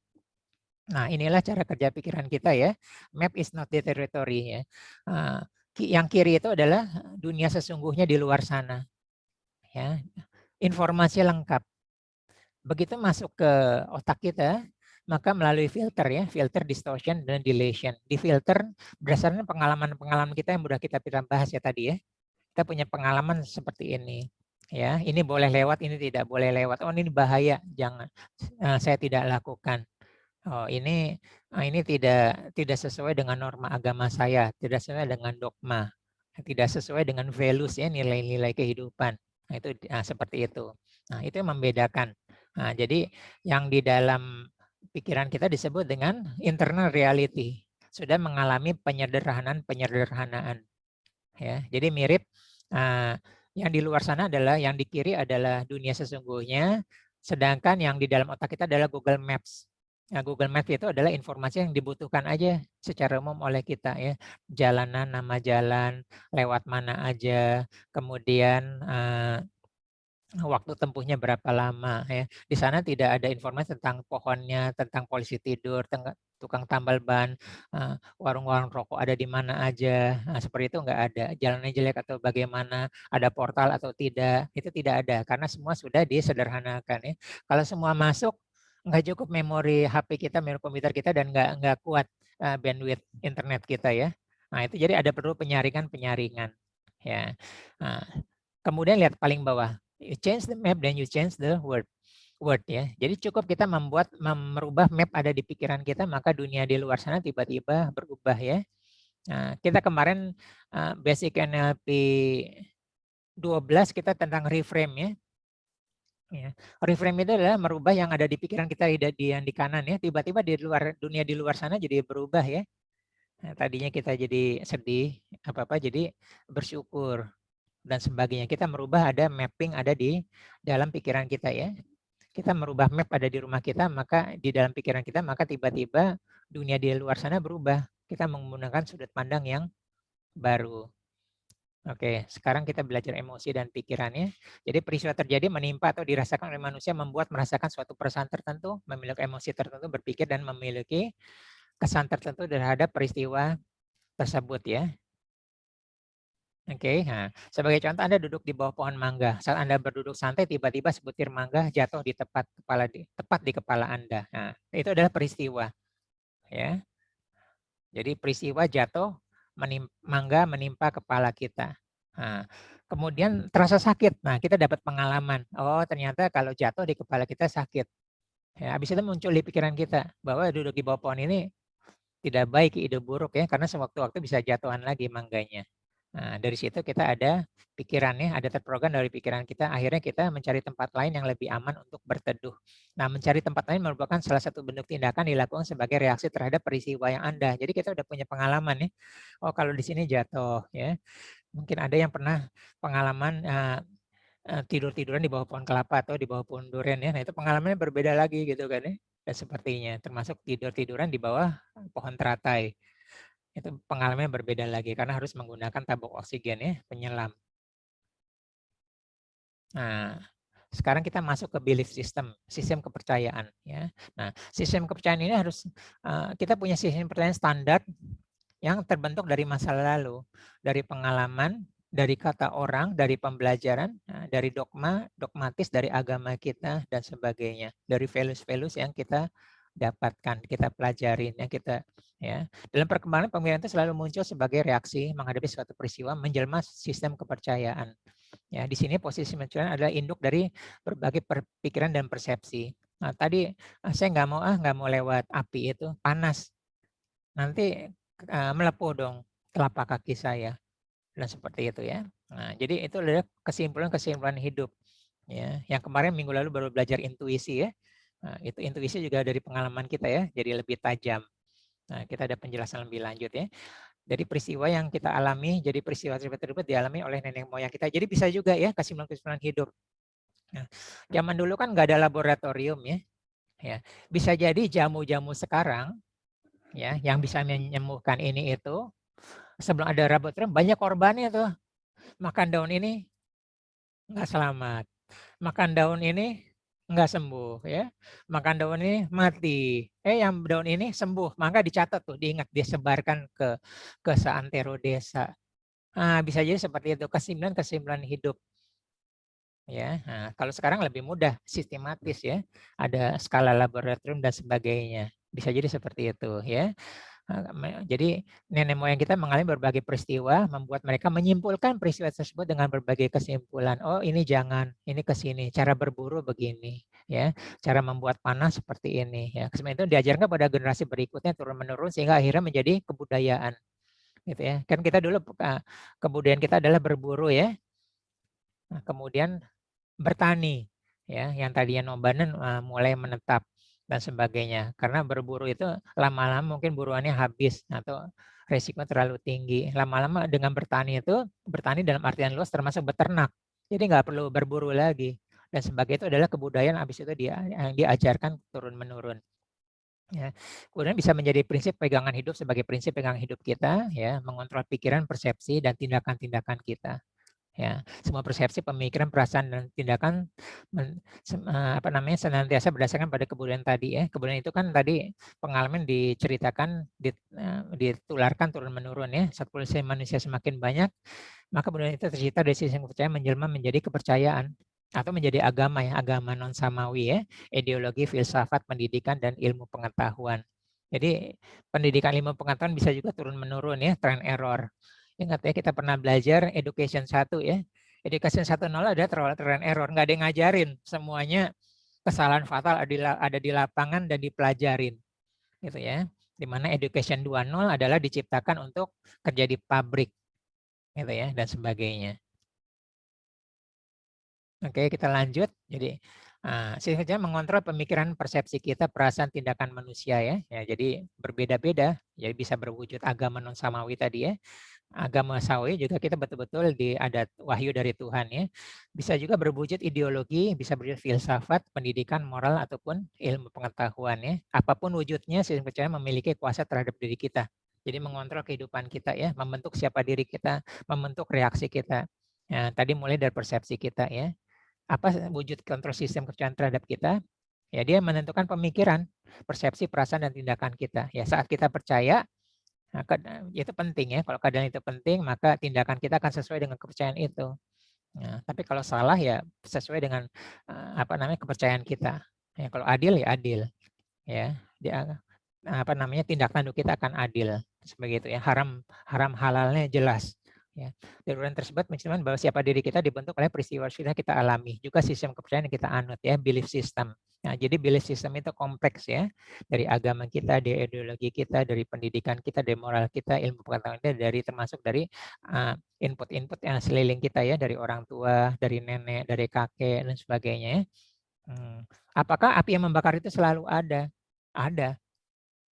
Nah, inilah cara kerja pikiran kita ya. Map is not the territory ya. Yang kiri itu adalah dunia sesungguhnya di luar sana. Ya, informasi lengkap. Begitu masuk ke otak kita, maka melalui filter ya, filter, distortion, dan dilation. Di filter berdasarkan pengalaman-pengalaman kita yang sudah kita bahas ya tadi ya. Kita punya pengalaman seperti ini. Ya, ini boleh lewat, ini tidak boleh lewat. Oh, ini bahaya, jangan. Saya tidak lakukan. Oh, ini tidak sesuai dengan norma agama saya, tidak sesuai dengan dogma, tidak sesuai dengan values ya, nilai-nilai kehidupan. Nah, itu seperti itu. Nah, itu yang membedakan. Nah, jadi yang di dalam pikiran kita disebut dengan internal reality. Sudah mengalami penyederhanaan. Ya, jadi mirip yang di luar sana adalah, yang di kiri adalah dunia sesungguhnya, sedangkan yang di dalam otak kita adalah Google Maps. Nah, Google Maps itu adalah informasi yang dibutuhkan aja secara umum oleh kita ya. Jalanan, nama jalan, lewat mana aja, kemudian waktu tempuhnya berapa lama ya. Di sana tidak ada informasi tentang pohonnya, tentang polisi tidur, tukang tambal ban, warung-warung rokok ada di mana aja. Nah, seperti itu nggak ada. Jalannya jelek atau bagaimana, ada portal atau tidak, itu tidak ada karena semua sudah disederhanakan ya. Kalau semua masuk, nggak cukup memori HP kita, memori komputer kita, dan nggak kuat bandwidth internet kita ya. Nah, itu jadi ada perlu penyaringan ya. Nah, kemudian lihat paling bawah. You change the map, then you change the word ya. Jadi cukup kita merubah map ada di pikiran kita, maka dunia di luar sana tiba-tiba berubah ya. Nah, kita kemarin basic NLP 12 kita tentang reframe ya. Ya. Reframe itu adalah merubah yang ada di pikiran kita yang di kanan ya, tiba-tiba di luar dunia di luar sana jadi berubah ya. Nah, tadinya kita jadi sedih, apa-apa jadi bersyukur dan sebagainya. Kita merubah, ada mapping ada di dalam pikiran kita ya. Kita merubah map ada di rumah kita, maka di dalam pikiran kita, maka tiba-tiba dunia di luar sana berubah. Kita menggunakan sudut pandang yang baru. Oke, sekarang kita belajar emosi dan pikirannya. Jadi peristiwa terjadi, menimpa atau dirasakan oleh manusia membuat merasakan suatu perasaan tertentu, memiliki emosi tertentu, berpikir dan memiliki kesan tertentu terhadap peristiwa tersebut ya. Oke, nah, sebagai contoh Anda duduk di bawah pohon mangga. Saat Anda berduduk santai, tiba-tiba sebutir mangga jatuh tepat di kepala Anda. Nah, itu adalah peristiwa, ya. Jadi peristiwa jatuh mangga menimpa kepala kita. Nah, kemudian terasa sakit. Nah, kita dapat pengalaman. Oh, ternyata kalau jatuh di kepala kita sakit. Ya, habis itu muncul di pikiran kita bahwa duduk di bawah pohon ini tidak baik, ide buruk ya, karena sewaktu-waktu bisa jatuhan lagi mangganya. Nah, dari situ kita ada pikirannya, ada terprogram dari pikiran kita. Akhirnya kita mencari tempat lain yang lebih aman untuk berteduh. Nah, mencari tempat lain merupakan salah satu bentuk tindakan dilakukan sebagai reaksi terhadap peristiwa yang ada. Jadi kita udah punya pengalaman ya. Oh, kalau di sini jatuh ya. Mungkin ada yang pernah pengalaman tidur-tiduran di bawah pohon kelapa atau di bawah pohon durian ya. Nah, itu pengalamannya berbeda lagi gitu kan ya. Dan sepertinya termasuk tidur-tiduran di bawah pohon teratai. Itu pengalamannya berbeda lagi karena harus menggunakan tabung oksigen ya, penyelam. Nah, sekarang kita masuk ke belief system, sistem kepercayaan ya. Nah, sistem kepercayaan ini harus kita punya sistem kepercayaan standar yang terbentuk dari masa lalu, dari pengalaman dari kata orang, dari pembelajaran, dari dogmatis dari agama kita dan sebagainya, dari values-values yang kita dapatkan, kita pelajarin, yang kita ya. Dalam perkembangan pemikiran itu selalu muncul sebagai reaksi menghadapi suatu peristiwa menjelma sistem kepercayaan. Ya, di sini posisi kepercayaan adalah induk dari berbagai pikiran dan persepsi. Nah, tadi saya nggak mau lewat api itu, panas. Nanti melepuh dong telapak kaki saya. Dan seperti itu ya. Nah, jadi itu adalah kesimpulan-kesimpulan hidup ya. Yang kemarin minggu lalu baru belajar intuisi ya. Nah, itu intuisi juga dari pengalaman kita ya, jadi lebih tajam. Nah, kita ada penjelasan lebih lanjut ya. Dari peristiwa yang kita alami, jadi peristiwa tersebut dialami oleh nenek moyang kita. Jadi bisa juga ya kesimpulan-kesimpulan hidup. Nah, zaman dulu kan nggak ada laboratorium ya. Ya, bisa jadi jamu-jamu sekarang ya yang bisa menyembuhkan ini itu sebelum ada laboratorium banyak korbannya tuh. Makan daun ini nggak selamat, makan daun ini nggak sembuh ya, makan daun ini mati, yang daun ini sembuh, maka dicatat tuh, diingat, disebarkan ke seantero desa. Nah, bisa jadi seperti itu, kesimpulan-kesimpulan hidup ya. Nah, kalau sekarang lebih mudah, sistematis ya, ada skala laboratorium dan sebagainya, bisa jadi seperti itu ya. Jadi nenek moyang kita mengalami berbagai peristiwa, membuat mereka menyimpulkan peristiwa tersebut dengan berbagai kesimpulan. Oh, ini jangan, ini ke sini, cara berburu begini, ya, cara membuat panah seperti ini, ya. Kemudian itu diajarkan pada generasi berikutnya turun menurun sehingga akhirnya menjadi kebudayaan, gitu ya. Kan kita dulu kebudayaan kita adalah berburu ya, nah, kemudian bertani, ya, yang tadinya nobanan mulai menetap dan sebagainya. Karena berburu itu lama-lama mungkin buruannya habis atau resiko terlalu tinggi. Lama-lama dengan bertani itu, bertani dalam artian luas termasuk beternak. Jadi nggak perlu berburu lagi. Dan sebagai itu adalah kebudayaan habis itu diajarkan turun-menurun. Ya. Kemudian bisa menjadi prinsip pegangan hidup sebagai prinsip pegangan hidup kita, ya, mengontrol pikiran, persepsi, dan tindakan-tindakan kita. Ya, semua persepsi, pemikiran, perasaan dan tindakan senantiasa berdasarkan pada kebudayaan tadi ya. Kebudayaan itu kan tadi pengalaman diceritakan, ditularkan turun menurun ya. Saat populasi manusia semakin banyak, maka kebudayaan itu tercipta dari sistem kepercayaan menjelma menjadi kepercayaan atau menjadi agama ya, agama non samawi ya, ideologi, filsafat, pendidikan dan ilmu pengetahuan. Jadi pendidikan ilmu pengetahuan bisa juga turun menurun ya, trial error. Ingat ya, kita pernah belajar education 1 ya. Education 1.0 ada trial error, nggak ada yang ngajarin. Semuanya kesalahan fatal ada di lapangan dan dipelajarin. Gitu ya. Di mana education 2.0 adalah diciptakan untuk kerja di pabrik. Gitu ya, dan sebagainya. Oke, kita lanjut. Jadi, sistem mengontrol pemikiran, persepsi kita, perasaan, tindakan manusia ya. Jadi berbeda-beda. Jadi bisa berwujud agama non samawi tadi ya. Agama Sawi juga kita betul-betul ada wahyu dari Tuhan ya. Bisa juga berwujud ideologi, bisa berwujud filsafat, pendidikan, moral ataupun ilmu pengetahuan ya. Apapun wujudnya, sistem kepercayaan memiliki kuasa terhadap diri kita. Jadi mengontrol kehidupan kita ya, membentuk siapa diri kita, membentuk reaksi kita. Ya, tadi mulai dari persepsi kita ya. Apa wujud kontrol sistem kepercayaan terhadap kita? Ya, dia menentukan pemikiran, persepsi, perasaan dan tindakan kita. Ya, saat kita percaya, nah, itu penting ya. Kalau keadaan itu penting, maka tindakan kita akan sesuai dengan kepercayaan itu. Nah, tapi kalau salah ya sesuai dengan kepercayaan kita. Ya, kalau adil ya adil. Ya, dia tindak tanduk kita akan adil sebagai itu ya. Haram halalnya jelas. Ya, dari tersebut mencerminkan bahwa siapa diri kita dibentuk oleh peristiwa sudah kita alami. Juga sistem kepercayaan yang kita anut ya, belief system. Nah, jadi belief system itu kompleks ya, dari agama kita, dari ideologi kita, dari pendidikan kita, dari moral kita, ilmu pengetahuan kita, dari termasuk dari input-input yang seliling kita ya, dari orang tua, dari nenek, dari kakek dan sebagainya. Apakah api yang membakar itu selalu ada? Ada.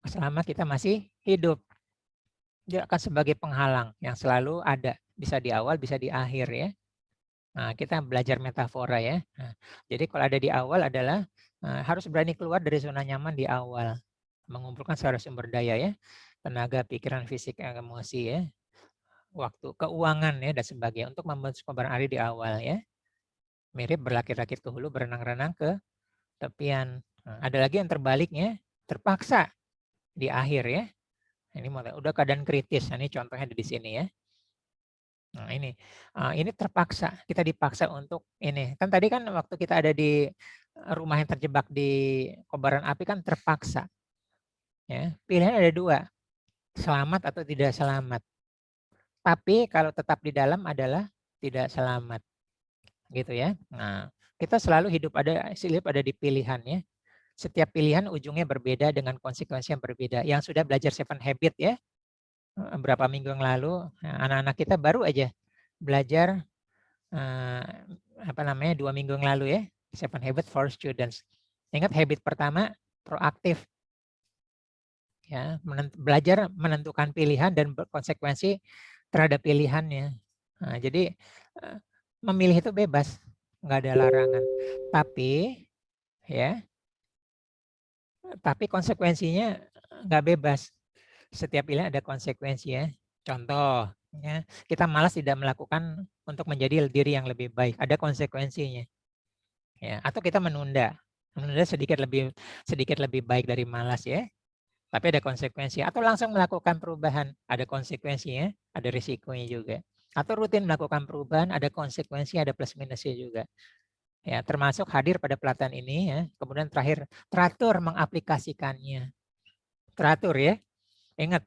Selama kita masih hidup. Dia akan sebagai penghalang yang selalu ada, bisa di awal, bisa di akhir ya. Nah, kita belajar metafora ya. Nah, jadi kalau ada di awal adalah harus berani keluar dari zona nyaman di awal, mengumpulkan secara sumber daya ya, tenaga, pikiran, fisik, emosi ya, waktu, keuangan ya dan sebagainya untuk membentuk kobaran api di awal ya. Mirip berlakit-lakit ke hulu, berenang-renang ke tepian. Nah, ada lagi yang terbaliknya, terpaksa di akhir ya. Ini udah keadaan kritis. Nah, ini contohnya di sini ya. Nah ini terpaksa, kita dipaksa untuk ini. Kan tadi kan waktu kita ada di rumah yang terjebak di kobaran api kan terpaksa, ya. Pilihan ada 2, selamat atau tidak selamat. Tapi kalau tetap di dalam adalah tidak selamat, gitu ya. Nah, kita selalu hidup ada di pilihan ya. Setiap pilihan ujungnya berbeda dengan konsekuensi yang berbeda. Yang sudah belajar 7 Habit ya, berapa minggu yang lalu, anak-anak kita baru aja belajar 2 minggu yang lalu ya, 7 Habit for Students. Ingat habit pertama, proaktif. Ya, belajar menentukan pilihan dan berkonsekuensi terhadap pilihannya. Nah, jadi memilih itu bebas, nggak ada larangan. Tapi konsekuensinya nggak bebas. Setiap pilihan ada konsekuensi ya. Contoh, ya, kita malas tidak melakukan untuk menjadi diri yang lebih baik. Ada konsekuensinya. Ya, atau kita menunda sedikit lebih baik dari malas ya. Tapi ada konsekuensi. Atau langsung melakukan perubahan, ada konsekuensinya, ada risikonya juga. Atau rutin melakukan perubahan, ada konsekuensi, ada plus minusnya juga. Ya, termasuk hadir pada pelatihan ini ya. Kemudian terakhir, teratur mengaplikasikannya. Teratur ya. Ingat,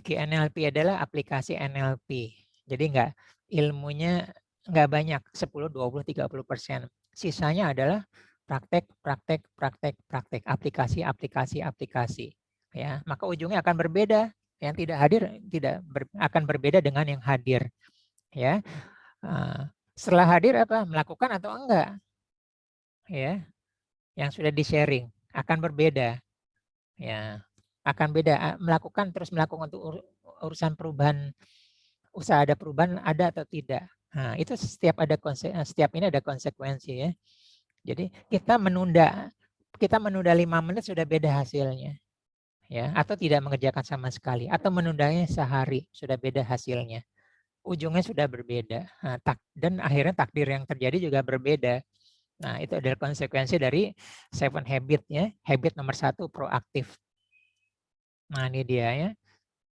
NLP adalah aplikasi NLP. Jadi ilmunya nggak banyak, 10, 20, 30%. Sisanya adalah praktek, aplikasi. Ya, maka ujungnya akan berbeda. Yang tidak hadir akan berbeda dengan yang hadir. Ya, setelah hadir apa? Melakukan atau enggak? Ya, yang sudah di-sharing akan berbeda. Ya, akan beda. Melakukan untuk urusan perubahan, usaha ada perubahan ada atau tidak. Nah, itu setiap ini ada konsekuensi ya. Jadi kita menunda 5 menit sudah beda hasilnya. Ya, atau tidak mengerjakan sama sekali, atau menundanya sehari sudah beda hasilnya. Ujungnya sudah berbeda. Nah, dan akhirnya takdir yang terjadi juga berbeda. Nah, itu adalah konsekuensi dari 7 Habit ya. Habit nomor 1, proaktif. Nah, ini dia ya.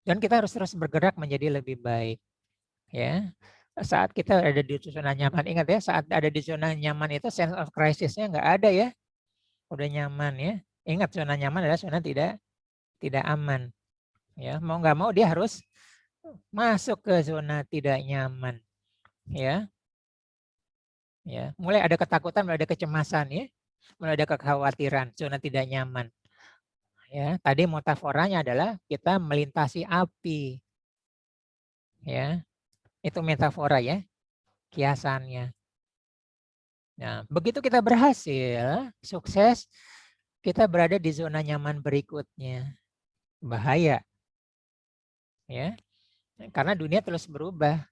Dan kita harus terus bergerak menjadi lebih baik. Ya. Saat kita ada di zona nyaman, ingat ya, saat ada di zona nyaman itu sense of crisis-nya nggak ada ya. Udah nyaman ya. Ingat, zona nyaman adalah zona tidak aman. Ya, mau nggak mau dia harus masuk ke zona tidak nyaman. Ya. Ya, mulai ada ketakutan, mulai ada kecemasan ya. Mulai ada kekhawatiran, zona tidak nyaman. Ya, tadi metaforanya adalah kita melintasi api. Ya. Itu metafora ya, kiasannya. Nah, begitu kita berhasil, sukses, kita berada di zona nyaman berikutnya. Bahaya. Ya. Karena dunia terus berubah.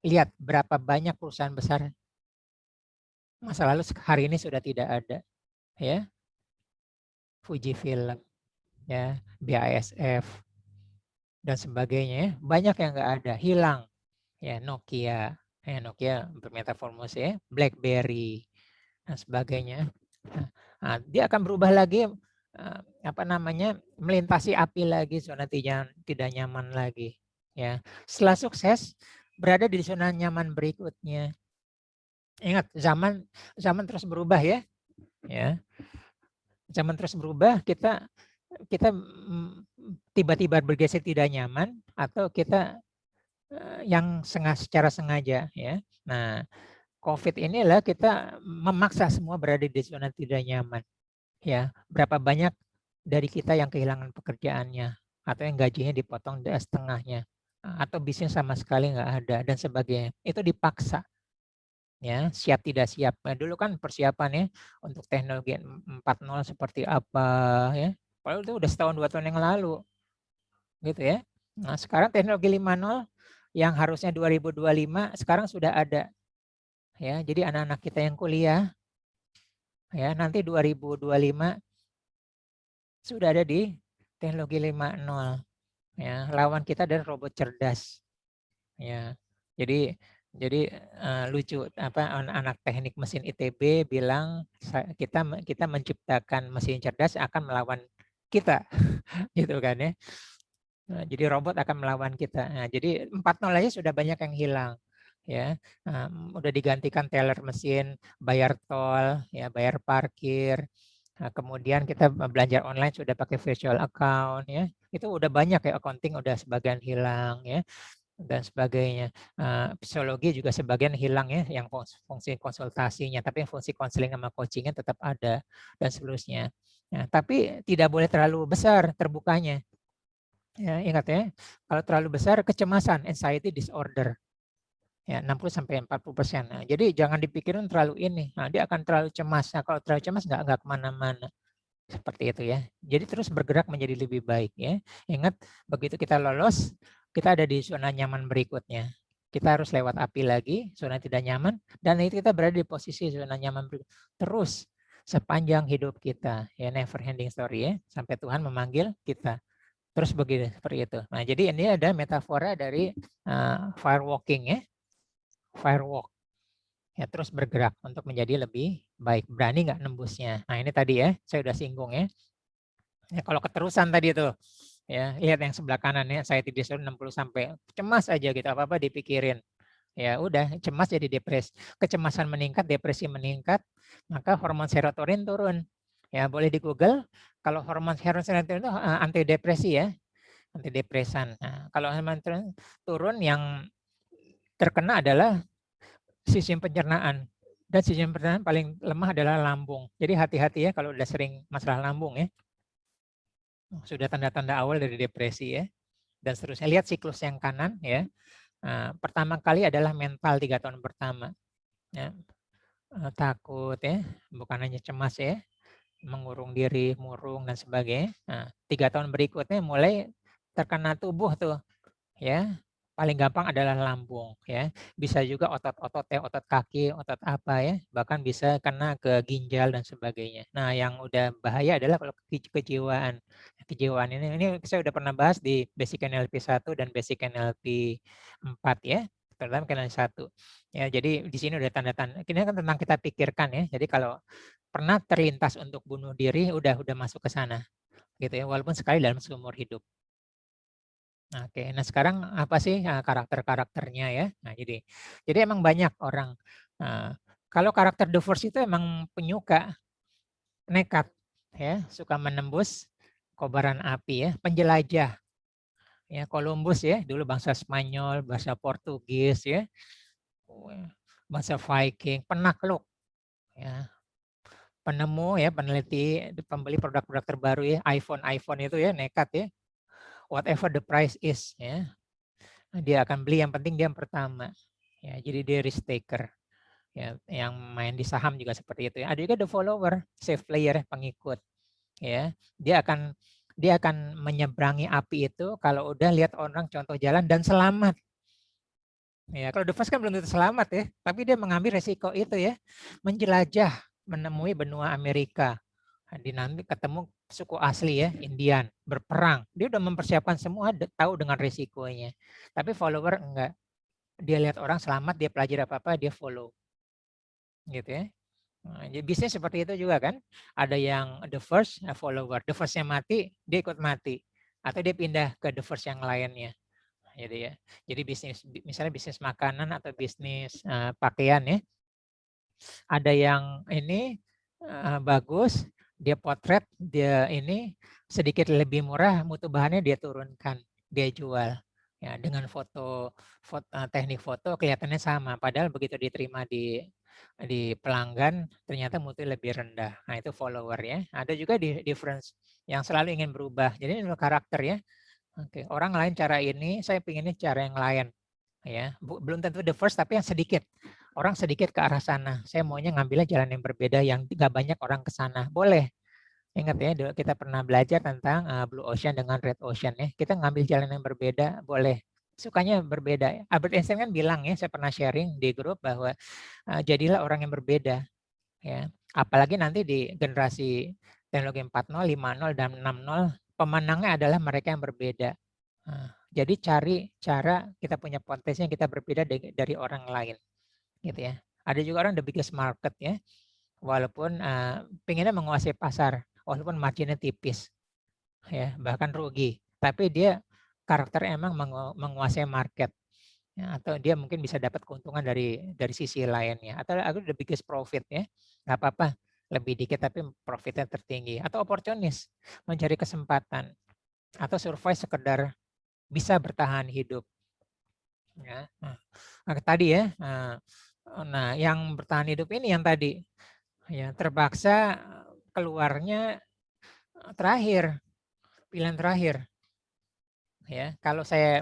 Lihat berapa banyak perusahaan besar masa lalu hari ini sudah tidak ada. Ya. Fujifilm, ya, BASF dan sebagainya. Banyak yang nggak ada, hilang. Ya, Nokia bermetamorfosis ya, BlackBerry dan sebagainya. Nah, dia akan berubah lagi, melintasi api lagi, zona tidak nyaman lagi. Ya, setelah sukses berada di zona nyaman berikutnya. Ingat, zaman terus berubah ya. Ya, zaman terus berubah. Kita tiba-tiba bergeser tidak nyaman atau kita yang secara sengaja ya. Nah, COVID inilah kita memaksa semua berada di zona tidak nyaman. Ya, berapa banyak dari kita yang kehilangan pekerjaannya atau yang gajinya dipotong setengahnya atau bisnis sama sekali nggak ada dan sebagainya. Itu dipaksa. Ya, siap tidak siap. Nah, dulu kan persiapannya untuk teknologi 4.0 seperti apa ya. Padahal itu udah setahun 2 tahun yang lalu. Gitu ya. Nah, sekarang teknologi 5.0 yang harusnya 2025 sekarang sudah ada. Ya, jadi anak-anak kita yang kuliah ya nanti 2025 sudah ada di teknologi 5.0. Ya, lawan kita adalah robot cerdas. Ya. Jadi lucu anak teknik mesin ITB bilang kita menciptakan mesin cerdas akan melawan kita. Gitu kan ya. Jadi robot akan melawan kita. Nah, jadi 4.0 aja sudah banyak yang hilang. Ya, udah digantikan teller mesin, bayar tol, ya, bayar parkir. Nah, kemudian kita belanja online sudah pakai virtual account, ya. Itu udah banyak ya, accounting udah sebagian hilang, ya, dan sebagainya. Psikologi juga sebagian hilang ya, yang fungsi konsultasinya, tapi yang fungsi konseling sama coachingnya tetap ada dan seterusnya. Nah, tapi tidak boleh terlalu besar terbukanya. Ya, ingat ya, kalau terlalu besar kecemasan, anxiety disorder. Ya, 60-40%. Nah, jadi jangan dipikirin terlalu ini. Nah, dia akan terlalu cemas. Nah, kalau terlalu cemas nggak kemana-mana. Seperti itu ya. Jadi terus bergerak menjadi lebih baik ya. Ingat, begitu kita lolos, kita ada di zona nyaman berikutnya. Kita harus lewat api lagi, zona tidak nyaman, dan itu kita berada di posisi zona nyaman berikut. Terus sepanjang hidup kita. Ya, never ending story ya. Sampai Tuhan memanggil kita. Terus begini, seperti itu. Nah, jadi ini ada metafora dari firewalking ya, firewalk. Ya, terus bergerak untuk menjadi lebih baik. Berani nggak nembusnya? Nah, ini tadi ya, saya udah singgung ya. Ya, kalau keterusan tadi itu, ya, lihat yang sebelah kanan ya, saya tidak 60 sampai cemas aja gitu, apa-apa dipikirin. Ya udah, cemas jadi depresi. Kecemasan meningkat, depresi meningkat, maka hormon serotonin turun. Ya, boleh di Google. Kalau hormon serotonin itu antidepresi ya, antidepresan. Nah, kalau hormon turun yang terkena adalah sistem pencernaan. Dan sistem pencernaan paling lemah adalah lambung. Jadi hati-hati ya kalau udah sering masalah lambung ya. Sudah tanda-tanda awal dari depresi ya. Dan seterusnya. Lihat siklus yang kanan ya. Pertama kali adalah mental 3 tahun pertama. Ya. Takut ya, bukan hanya cemas ya. Mengurung diri, murung dan sebagainya. 3 tahun berikutnya mulai terkena tubuh tuh ya. Paling gampang adalah lambung ya. Bisa juga otot-otot ya, otot kaki, otot apa ya, bahkan bisa kena ke ginjal dan sebagainya. Nah, yang udah bahaya adalah kalau kejiwaan. Kejiwaan ini saya udah pernah bahas di Basic NLP 1 dan Basic NLP 4 ya, terutama NLP 1. Ya, jadi di sini udah tanda-tanda. Ini kan tentang kita pikirkan ya. Jadi kalau pernah terlintas untuk bunuh diri, udah masuk ke sana gitu ya, walaupun sekali dalam seumur hidup. Oke, nah sekarang apa sih karakter-karakternya ya? Nah, jadi emang banyak orang. Kalau karakter The Force itu emang penyuka, nekat, ya, suka menembus kobaran api ya, penjelajah. Ya, Columbus ya, dulu bangsa Spanyol, bahasa Portugis ya, bahasa Viking, penakluk, ya, penemu ya, peneliti, pembeli produk-produk terbaru ya, iPhone itu ya, nekat ya, whatever the price is ya. Dia akan beli, yang penting dia yang pertama. Ya, jadi dia risk taker. Ya, yang main di saham juga seperti itu. Ada juga the follower, safe player, pengikut. Ya, dia akan menyeberangi api itu kalau udah lihat orang contoh jalan dan selamat. Ya, kalau the first kan belum tentu selamat ya, tapi dia mengambil resiko itu ya, menjelajah, menemui benua Amerika. Nanti ketemu suku asli ya, Indian, berperang. Dia udah mempersiapkan semua, tahu dengan resikonya. Tapi follower enggak. Dia lihat orang selamat, dia pelajari apa-apa, dia follow. Gitu ya. Nah, jadi bisnis seperti itu juga kan. Ada yang the first follower. The first-nya mati, dia ikut mati. Atau dia pindah ke the first yang lainnya. Jadi ya. Jadi bisnis, misalnya bisnis makanan atau bisnis pakaian ya. Ada yang ini bagus, dia potret, dia ini sedikit lebih murah, mutu bahannya dia turunkan, dia jual. Ya, dengan teknik foto kelihatannya sama, padahal begitu diterima di pelanggan ternyata mutu lebih rendah. Nah, itu follower ya. Ada juga di difference yang selalu ingin berubah. Jadi ini karakter ya. Oke, orang lain cara ini, saya pinginnya cara yang lain. Ya, belum tentu the first tapi yang sedikit. Orang sedikit ke arah sana. Saya maunya ngambilnya jalan yang berbeda yang nggak banyak orang ke sana. Boleh. Ingat ya, kita pernah belajar tentang Blue Ocean dengan Red Ocean ya. Kita ngambil jalan yang berbeda, boleh. Sukanya berbeda. Albert Einstein kan bilang ya, saya pernah sharing di grup bahwa jadilah orang yang berbeda. Ya, apalagi nanti di generasi teknologi 4.0, 5.0 dan 6.0, pemenangnya adalah mereka yang berbeda. Jadi cari cara kita punya potensi yang kita berbeda dari orang lain, gitu ya. Ada juga orang the biggest market ya, walaupun pengennya menguasai pasar, walaupun marginnya tipis, ya bahkan rugi, tapi dia karakter emang menguasai market. Ya, atau dia mungkin bisa dapat keuntungan dari sisi lainnya, atau aku the biggest profit ya, nggak apa-apa lebih dikit tapi profitnya tertinggi, atau oportunis mencari kesempatan, atau survive sekedar bisa bertahan hidup ya. Nah, tadi ya, nah yang bertahan hidup ini yang tadi ya terpaksa keluarnya terakhir, pilihan terakhir ya. Kalau saya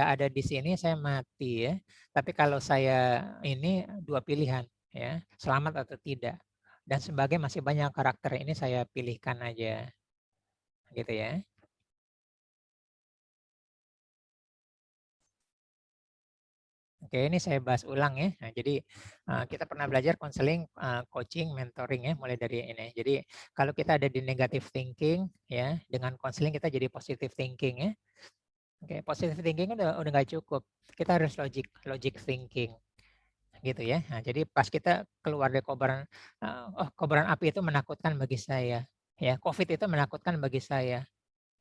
ada di sini saya mati ya. Tapi kalau saya ini dua pilihan ya, selamat atau tidak. Dan sebagai masih banyak karakter ini saya pilihkan aja. Gitu ya. Oke, ini saya bahas ulang ya. Nah, jadi kita pernah belajar konseling, coaching, mentoring ya, mulai dari ini. Jadi kalau kita ada di negative thinking ya, dengan konseling kita jadi positive thinking ya. Oke, positive thinking udah nggak cukup. Kita harus logic thinking gitu ya. Nah, jadi pas kita keluar dari kobaran, oh kobaran api itu menakutkan bagi saya, ya. COVID itu menakutkan bagi saya,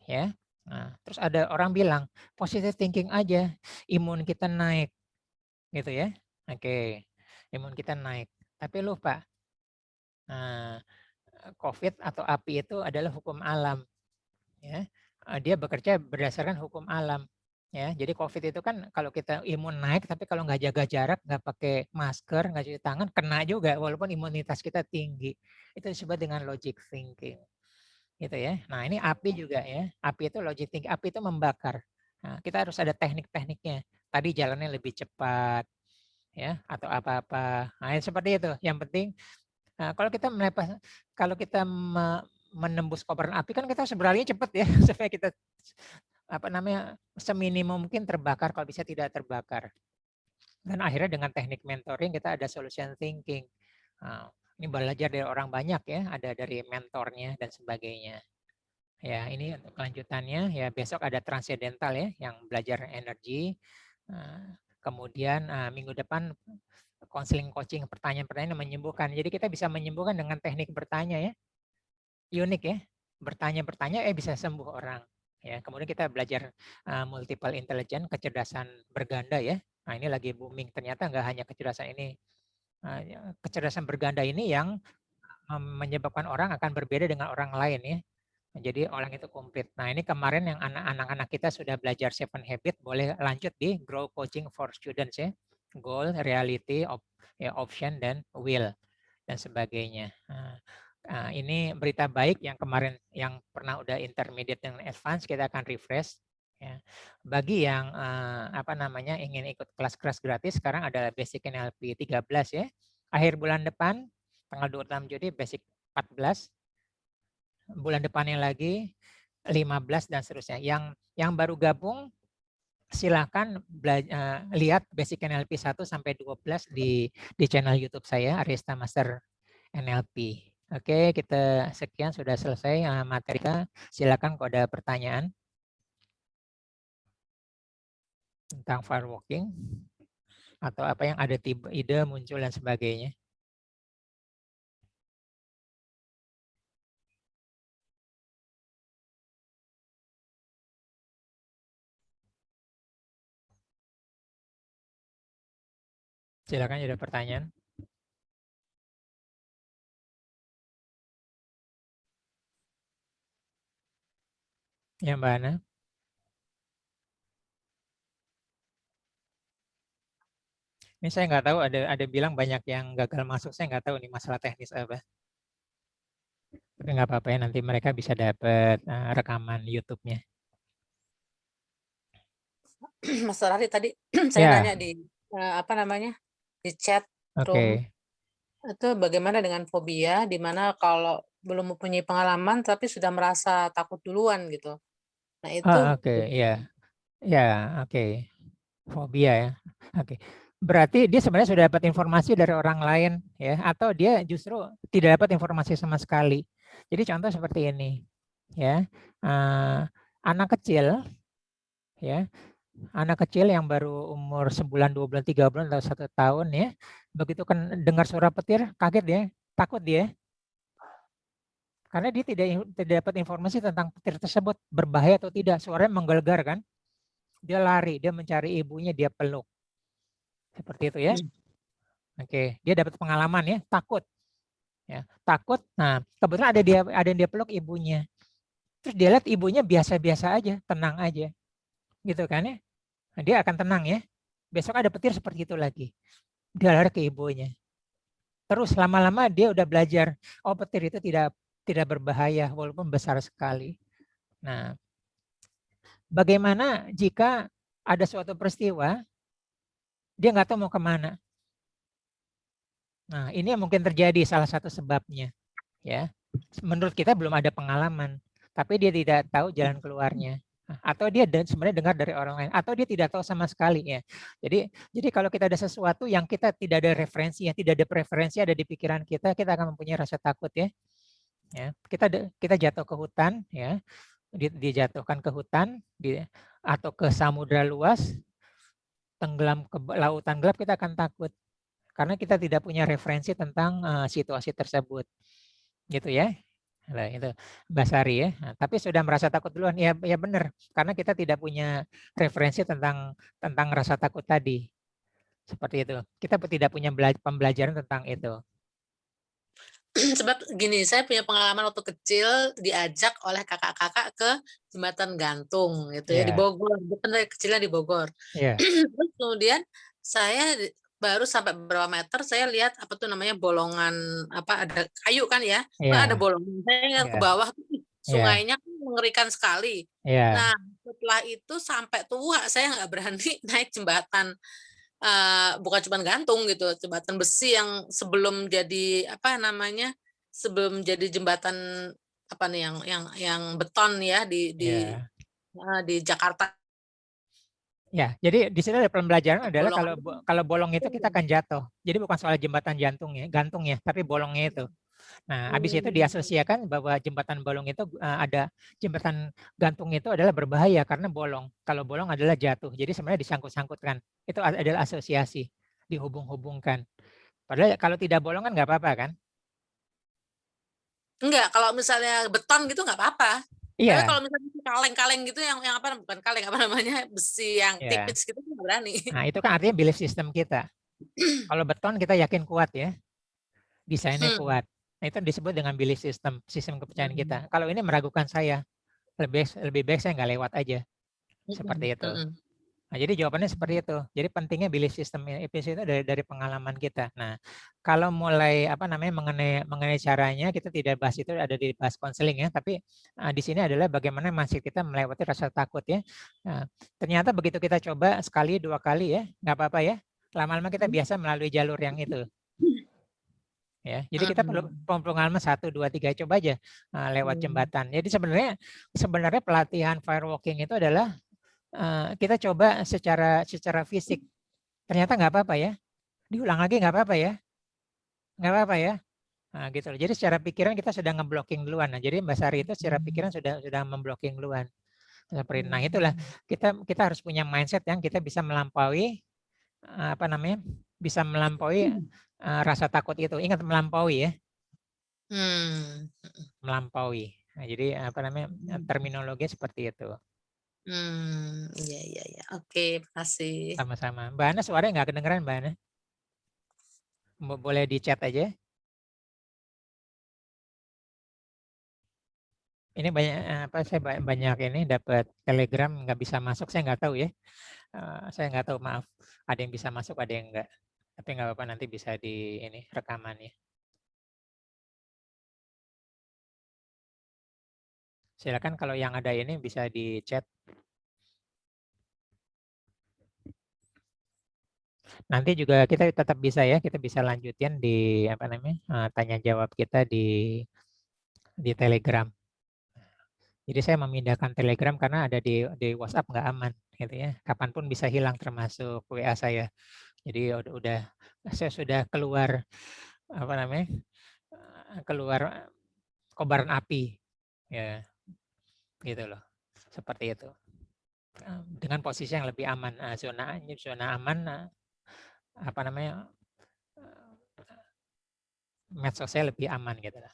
ya. Nah, terus ada orang bilang positive thinking aja, imun kita naik, gitu ya. Oke, imun kita naik. Tapi lupa, COVID atau api itu adalah hukum alam. Ya, dia bekerja berdasarkan hukum alam. Ya, jadi COVID itu kan kalau kita imun naik, tapi kalau nggak jaga jarak, nggak pakai masker, nggak cuci tangan, kena juga walaupun imunitas kita tinggi. Itu disebut dengan logic thinking, gitu ya. Nah ini api juga ya, api itu logic thinking, api itu membakar. Nah, kita harus ada teknik-tekniknya. Tadi jalannya lebih cepat, ya, atau apa-apa. Nah seperti itu. Yang penting kalau kita kalau kita menembus kobaran api kan kita sebenarnya cepat ya supaya kita seminim mungkin terbakar kalau bisa tidak terbakar. Dan akhirnya dengan teknik mentoring kita ada solution thinking. Nah, ini belajar dari orang banyak ya, ada dari mentornya dan sebagainya. Ya, ini untuk kelanjutannya ya besok ada transcendental ya yang belajar energi. Kemudian minggu depan konseling coaching pertanyaan-pertanyaan yang menyembuhkan. Jadi kita bisa menyembuhkan dengan teknik bertanya ya. Unik ya. Bertanya-bertanya bisa sembuh orang. Ya, kemudian kita belajar multiple intelligence, kecerdasan berganda ya. Nah, ini lagi booming. Ternyata nggak hanya kecerdasan ini. Kecerdasan berganda ini yang menyebabkan orang akan berbeda dengan orang lain ya. Jadi orang itu komplit. Nah ini kemarin yang anak-anak kita sudah belajar 7 Habit, boleh lanjut di Grow Coaching for Students ya. Goal, reality, option, dan will, dan sebagainya. Ini berita baik yang kemarin yang pernah udah intermediate dan advance, kita akan refresh. Ya. Bagi yang ingin ikut kelas-kelas gratis, sekarang ada Basic NLP 13 ya. Akhir bulan depan, tanggal 26 Juni, Basic 14. Bulan depannya lagi 15 dan seterusnya. Yang baru gabung silakan lihat Basic NLP 1 sampai 12 di channel YouTube saya Arista Master NLP. Oke, kita sekian sudah selesai materi kita. Silakan kalau ada pertanyaan tentang firewalking atau apa yang ada ide muncul dan sebagainya. Silakan ada pertanyaan. Ya Mbak Ana. Ini saya nggak tahu, ada bilang banyak yang gagal masuk, saya nggak tahu nih masalah teknis apa. Tapi nggak apa-apa ya, nanti mereka bisa dapat rekaman YouTube-nya. Mas Rari tadi saya nanya di di chat room itu bagaimana dengan fobia, di mana kalau belum mempunyai pengalaman tapi sudah merasa takut duluan gitu. Nah itu. Oke. Fobia ya. Oke. Berarti dia sebenarnya sudah dapat informasi dari orang lain ya, atau dia justru tidak dapat informasi sama sekali. Jadi contoh seperti ini ya. Anak kecil ya, anak kecil yang baru umur sebulan, 2 bulan, 3 bulan atau 1 tahun ya, begitu kan dengar suara petir kaget dia, takut dia. Karena dia tidak dapat informasi tentang petir tersebut berbahaya atau tidak, suaranya menggelegar kan. dia lari, dia mencari ibunya, dia peluk. Seperti itu ya. Oke, dia dapat pengalaman ya, takut. Ya, takut. Nah, kebetulan ada yang dia peluk ibunya. Terus dia lihat ibunya biasa-biasa aja, tenang aja. Gitu kan ya. Nah, dia akan tenang ya. Besok ada petir seperti itu lagi. Dia lari ke ibunya. Terus lama-lama dia udah belajar, oh petir itu tidak berbahaya walaupun besar sekali. Nah, bagaimana jika ada suatu peristiwa, dia nggak tahu mau kemana. Nah, ini yang mungkin terjadi salah satu sebabnya. Ya, menurut kita belum ada pengalaman, tapi dia tidak tahu jalan keluarnya. Atau dia sebenarnya dengar dari orang lain, atau dia tidak tahu sama sekali ya. Jadi kalau kita ada sesuatu yang kita tidak ada referensi, yang tidak ada preferensi ada di pikiran kita akan mempunyai rasa takut ya. Ya, kita jatuh ke hutan ya, dijatuhkan ke hutan atau ke samudra luas, tenggelam ke lautan gelap, kita akan takut karena kita tidak punya referensi tentang situasi tersebut. Gitu ya. Nah, itu Basari ya. Nah, tapi sudah merasa takut duluan. Ya benar, karena kita tidak punya referensi tentang rasa takut tadi. Seperti itu. Kita tidak punya pembelajaran tentang itu. Sebab gini, saya punya pengalaman waktu kecil diajak oleh kakak-kakak ke jembatan gantung gitu ya di Ya. Bogor. Bukan dari kecilnya di Bogor. Ya. Terus kemudian saya baru sampai beberapa meter saya lihat apa tuh namanya bolongan apa ada kayu kan ya. Ada Ya. bolongan. Saya lihat ke Ya. bawah Ya. sungainya kan mengerikan sekali. Ya. Nah, setelah itu sampai tua saya nggak berani naik jembatan bukan cuma gantung gitu, jembatan besi yang sebelum jadi apa namanya, sebelum jadi jembatan apa nih yang beton ya Ya. di Jakarta. Ya, jadi di sini ada pembelajaran adalah Bolongan kalau bolong itu kita akan jatuh. Jadi bukan soal jembatan gantung ya, tapi bolongnya itu. Nah, habis itu diasosiasikan bahwa jembatan bolong itu ada jembatan gantung itu adalah berbahaya karena bolong. Kalau bolong adalah jatuh. Jadi sebenarnya disangkut-sangkutkan. Itu adalah asosiasi, dihubung-hubungkan. Padahal kalau tidak bolong kan nggak apa-apa kan? enggak, kalau misalnya beton gitu nggak apa-apa. Tapi Iya, kalau misalnya kaleng-kaleng gitu yang apa bukan kaleng, apa namanya, besi yang ya. tipis gitu nggak berani. Nah, itu kan artinya belief system kita. Kalau beton kita yakin kuat ya, desainnya Hmm. kuat. Nah, itu disebut dengan belief system, sistem kepercayaan kita. Mhm. Kalau ini meragukan saya, lebih baik saya nggak lewat aja. Mhm Seperti itu. mhm. Nah, jadi jawabannya seperti itu. Jadi pentingnya belief system itu dari pengalaman kita. Nah, kalau mulai apa namanya mengenai caranya kita tidak bahas itu ada di bahas konseling ya, tapi di sini adalah bagaimana masih kita melewati rasa takut ya. Nah, ternyata begitu kita coba sekali, 2 kali ya, nggak apa-apa ya. Lama-lama kita biasa melalui jalur yang itu. Ya, jadi kita perlu Mhm. pengalaman 1, 2, 3 coba aja lewat jembatan. Jadi sebenarnya pelatihan firewalking itu adalah kita coba secara fisik. Ternyata nggak apa-apa ya. Diulang lagi nggak apa-apa ya. Nggak apa-apa ya. Nah, gitu loh. Jadi secara pikiran kita sudah nge-blocking duluan. Nah, jadi Mbak Sari itu secara pikiran sudah memblocking duluan. Seperti nah itulah kita harus punya mindset yang kita bisa melampaui apa namanya? Bisa melampaui rasa takut itu. Ingat melampaui ya, Mmm. melampaui. Nah, jadi apa namanya? Terminologi seperti itu. Iya iya iya. Oke, makasih. Sama-sama. Mbak Ana suaranya nggak kedengeran Mbak Ana. Boleh di chat aja. Ini banyak saya banyak ini dapat Telegram nggak bisa masuk, saya nggak tahu ya. Saya nggak tahu, maaf. Ada yang bisa masuk, ada yang enggak. Tapi nggak apa-apa, nanti bisa di ini rekamannya. Silakan kalau yang ada ini bisa di chat. Nanti juga kita tetap bisa ya, kita bisa lanjutin di apa namanya? Tanya jawab kita di Telegram. Jadi saya memindahkan Telegram karena ada di WhatsApp nggak aman gitu ya. Kapanpun bisa hilang termasuk WA saya. Jadi saya sudah keluar apa namanya? Keluar kobaran api ya, gitu loh. Seperti itu. Dengan posisi yang lebih aman, zona aman apa namanya? Medsosnya lebih aman gitu lah.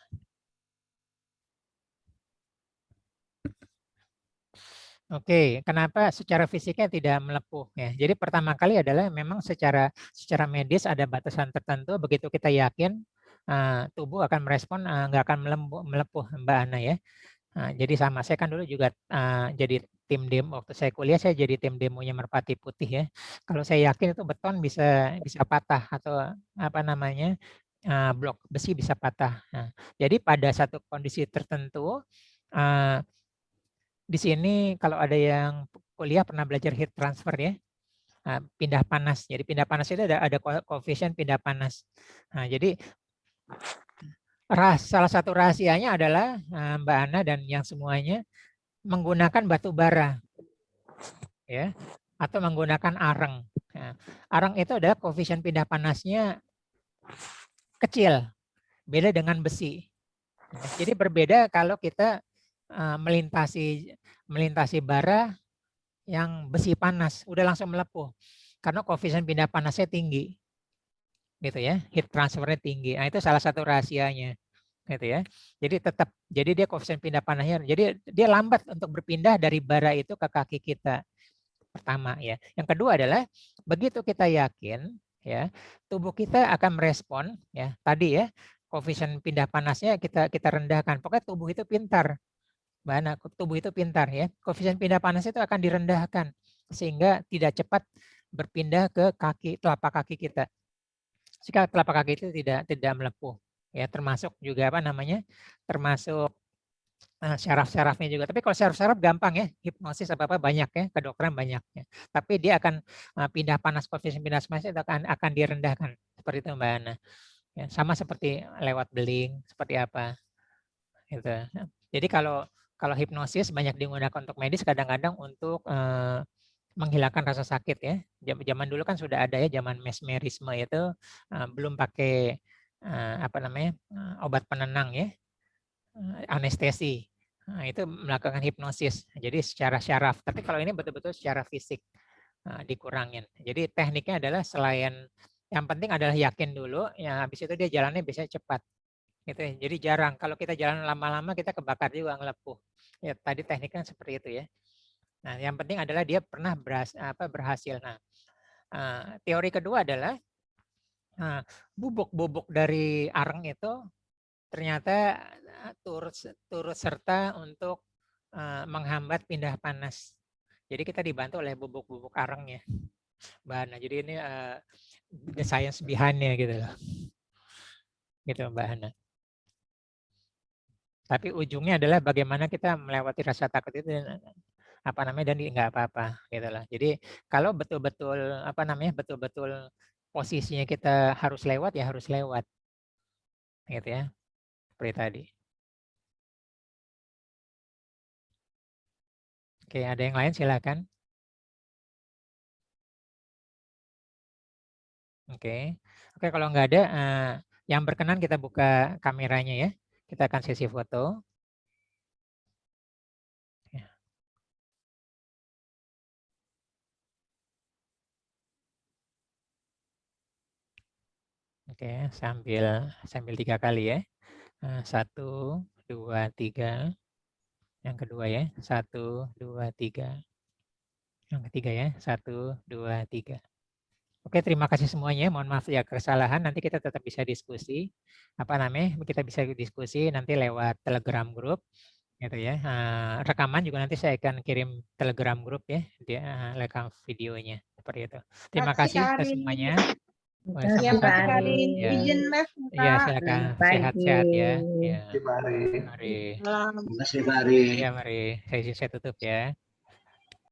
Oke, kenapa secara fisiknya tidak melepuh ya? Jadi pertama kali adalah memang secara medis ada batasan tertentu. Begitu kita yakin, tubuh akan merespon, nggak akan melepuh, Mbak Ana ya. Jadi sama, saya kan dulu juga jadi tim demo waktu saya kuliah, saya jadi tim demonya Merpati Putih ya. Kalau saya yakin itu beton bisa patah atau apa namanya blok besi bisa patah. Nah, jadi pada satu kondisi tertentu, di sini kalau ada yang kuliah pernah belajar heat transfer ya, pindah panas. Jadi pindah panas itu ada koefisien pindah panas. Nah, jadi salah satu rahasianya adalah Mbak Ana dan yang semuanya menggunakan batu bara, ya, atau menggunakan areng. Nah, areng itu adalah koefisien pindah panasnya kecil, beda dengan besi. Jadi berbeda kalau kita melintasi bara yang besi panas, udah langsung melepuh, karena koefisien pindah panasnya tinggi, gitu ya, heat transfernya tinggi. Nah itu salah satu rahasianya. Gitu ya. Jadi dia koefisien pindah panasnya, jadi dia lambat untuk berpindah dari bara itu ke kaki kita. Pertama ya. Yang kedua adalah begitu kita yakin ya, tubuh kita akan merespon ya. Tadi ya, koefisien pindah panasnya kita rendahkan. Pokoknya tubuh itu pintar. Mbak Ana, tubuh itu pintar ya. Koefisien pindah panas itu akan direndahkan sehingga tidak cepat berpindah ke telapak kaki kita. Jika telapak kaki itu tidak melepuh. Ya, termasuk juga apa namanya? Termasuk syaraf-syarafnya juga. Tapi kalau syaraf-syaraf gampang ya, hipnosis apa-apa banyak ya, kedokteran banyak ya. Tapi dia akan pindah panas, koefisien pindah panas itu akan direndahkan. Seperti itu Mbak Ana. Ya, sama seperti lewat beling, seperti apa. Gitu. Jadi kalau hipnosis banyak digunakan untuk medis, kadang-kadang untuk menghilangkan rasa sakit ya. Zaman dulu kan sudah ada ya, zaman mesmerisme itu belum pakai apa namanya obat penenang ya, anestesi. Nah, itu melakukan hipnosis. Jadi secara syaraf. Tapi kalau ini betul-betul secara fisik dikurangin. Jadi tekniknya adalah selain yang penting adalah yakin dulu, ya habis itu dia jalannya biasanya cepat. Gitu ya. Jadi jarang. Kalau kita jalan lama-lama kita kebakar juga ngelepuh. Ya tadi tekniknya seperti itu ya. Nah, yang penting adalah dia pernah berhasil. Nah, teori kedua adalah bubuk-bubuk dari areng itu ternyata turut serta untuk menghambat pindah panas. Jadi kita dibantu oleh bubuk-bubuk arengnya. Mbak Hana. Jadi ini the science behind-nya gitu loh. Gitu Mbak Hana. Tapi ujungnya adalah bagaimana kita melewati rasa takut itu apa namanya dan nggak apa-apa gitu loh. Jadi kalau betul-betul apa namanya betul-betul posisinya kita harus lewat ya harus lewat. Gitu ya. Seperti tadi. Oke, ada yang lain silakan. Oke. Oke, kalau nggak ada yang berkenan kita buka kameranya ya. Kita akan sesi foto. Oke, sambil 3 kali ya. 1, 2, 3. Yang kedua ya. 1, 2, 3. Yang ketiga ya. 1, 2, 3. Oke, terima kasih semuanya. Mohon maaf ya kesalahan. Nanti kita tetap bisa diskusi. Apa namanya? Kita bisa diskusi nanti lewat Telegram Group. Gitu ya. Rekaman juga nanti saya akan kirim Telegram Group ya. Dia rekam videonya. Seperti itu. Terima kasih atas semuanya. Terima kasih Kari. Ya. Izin Mas. Ya, silakan. Sehat-sehat ya. Ya. Mari. Mari. Terima kasih, Mari. Ya, mari. Saya tutup ya.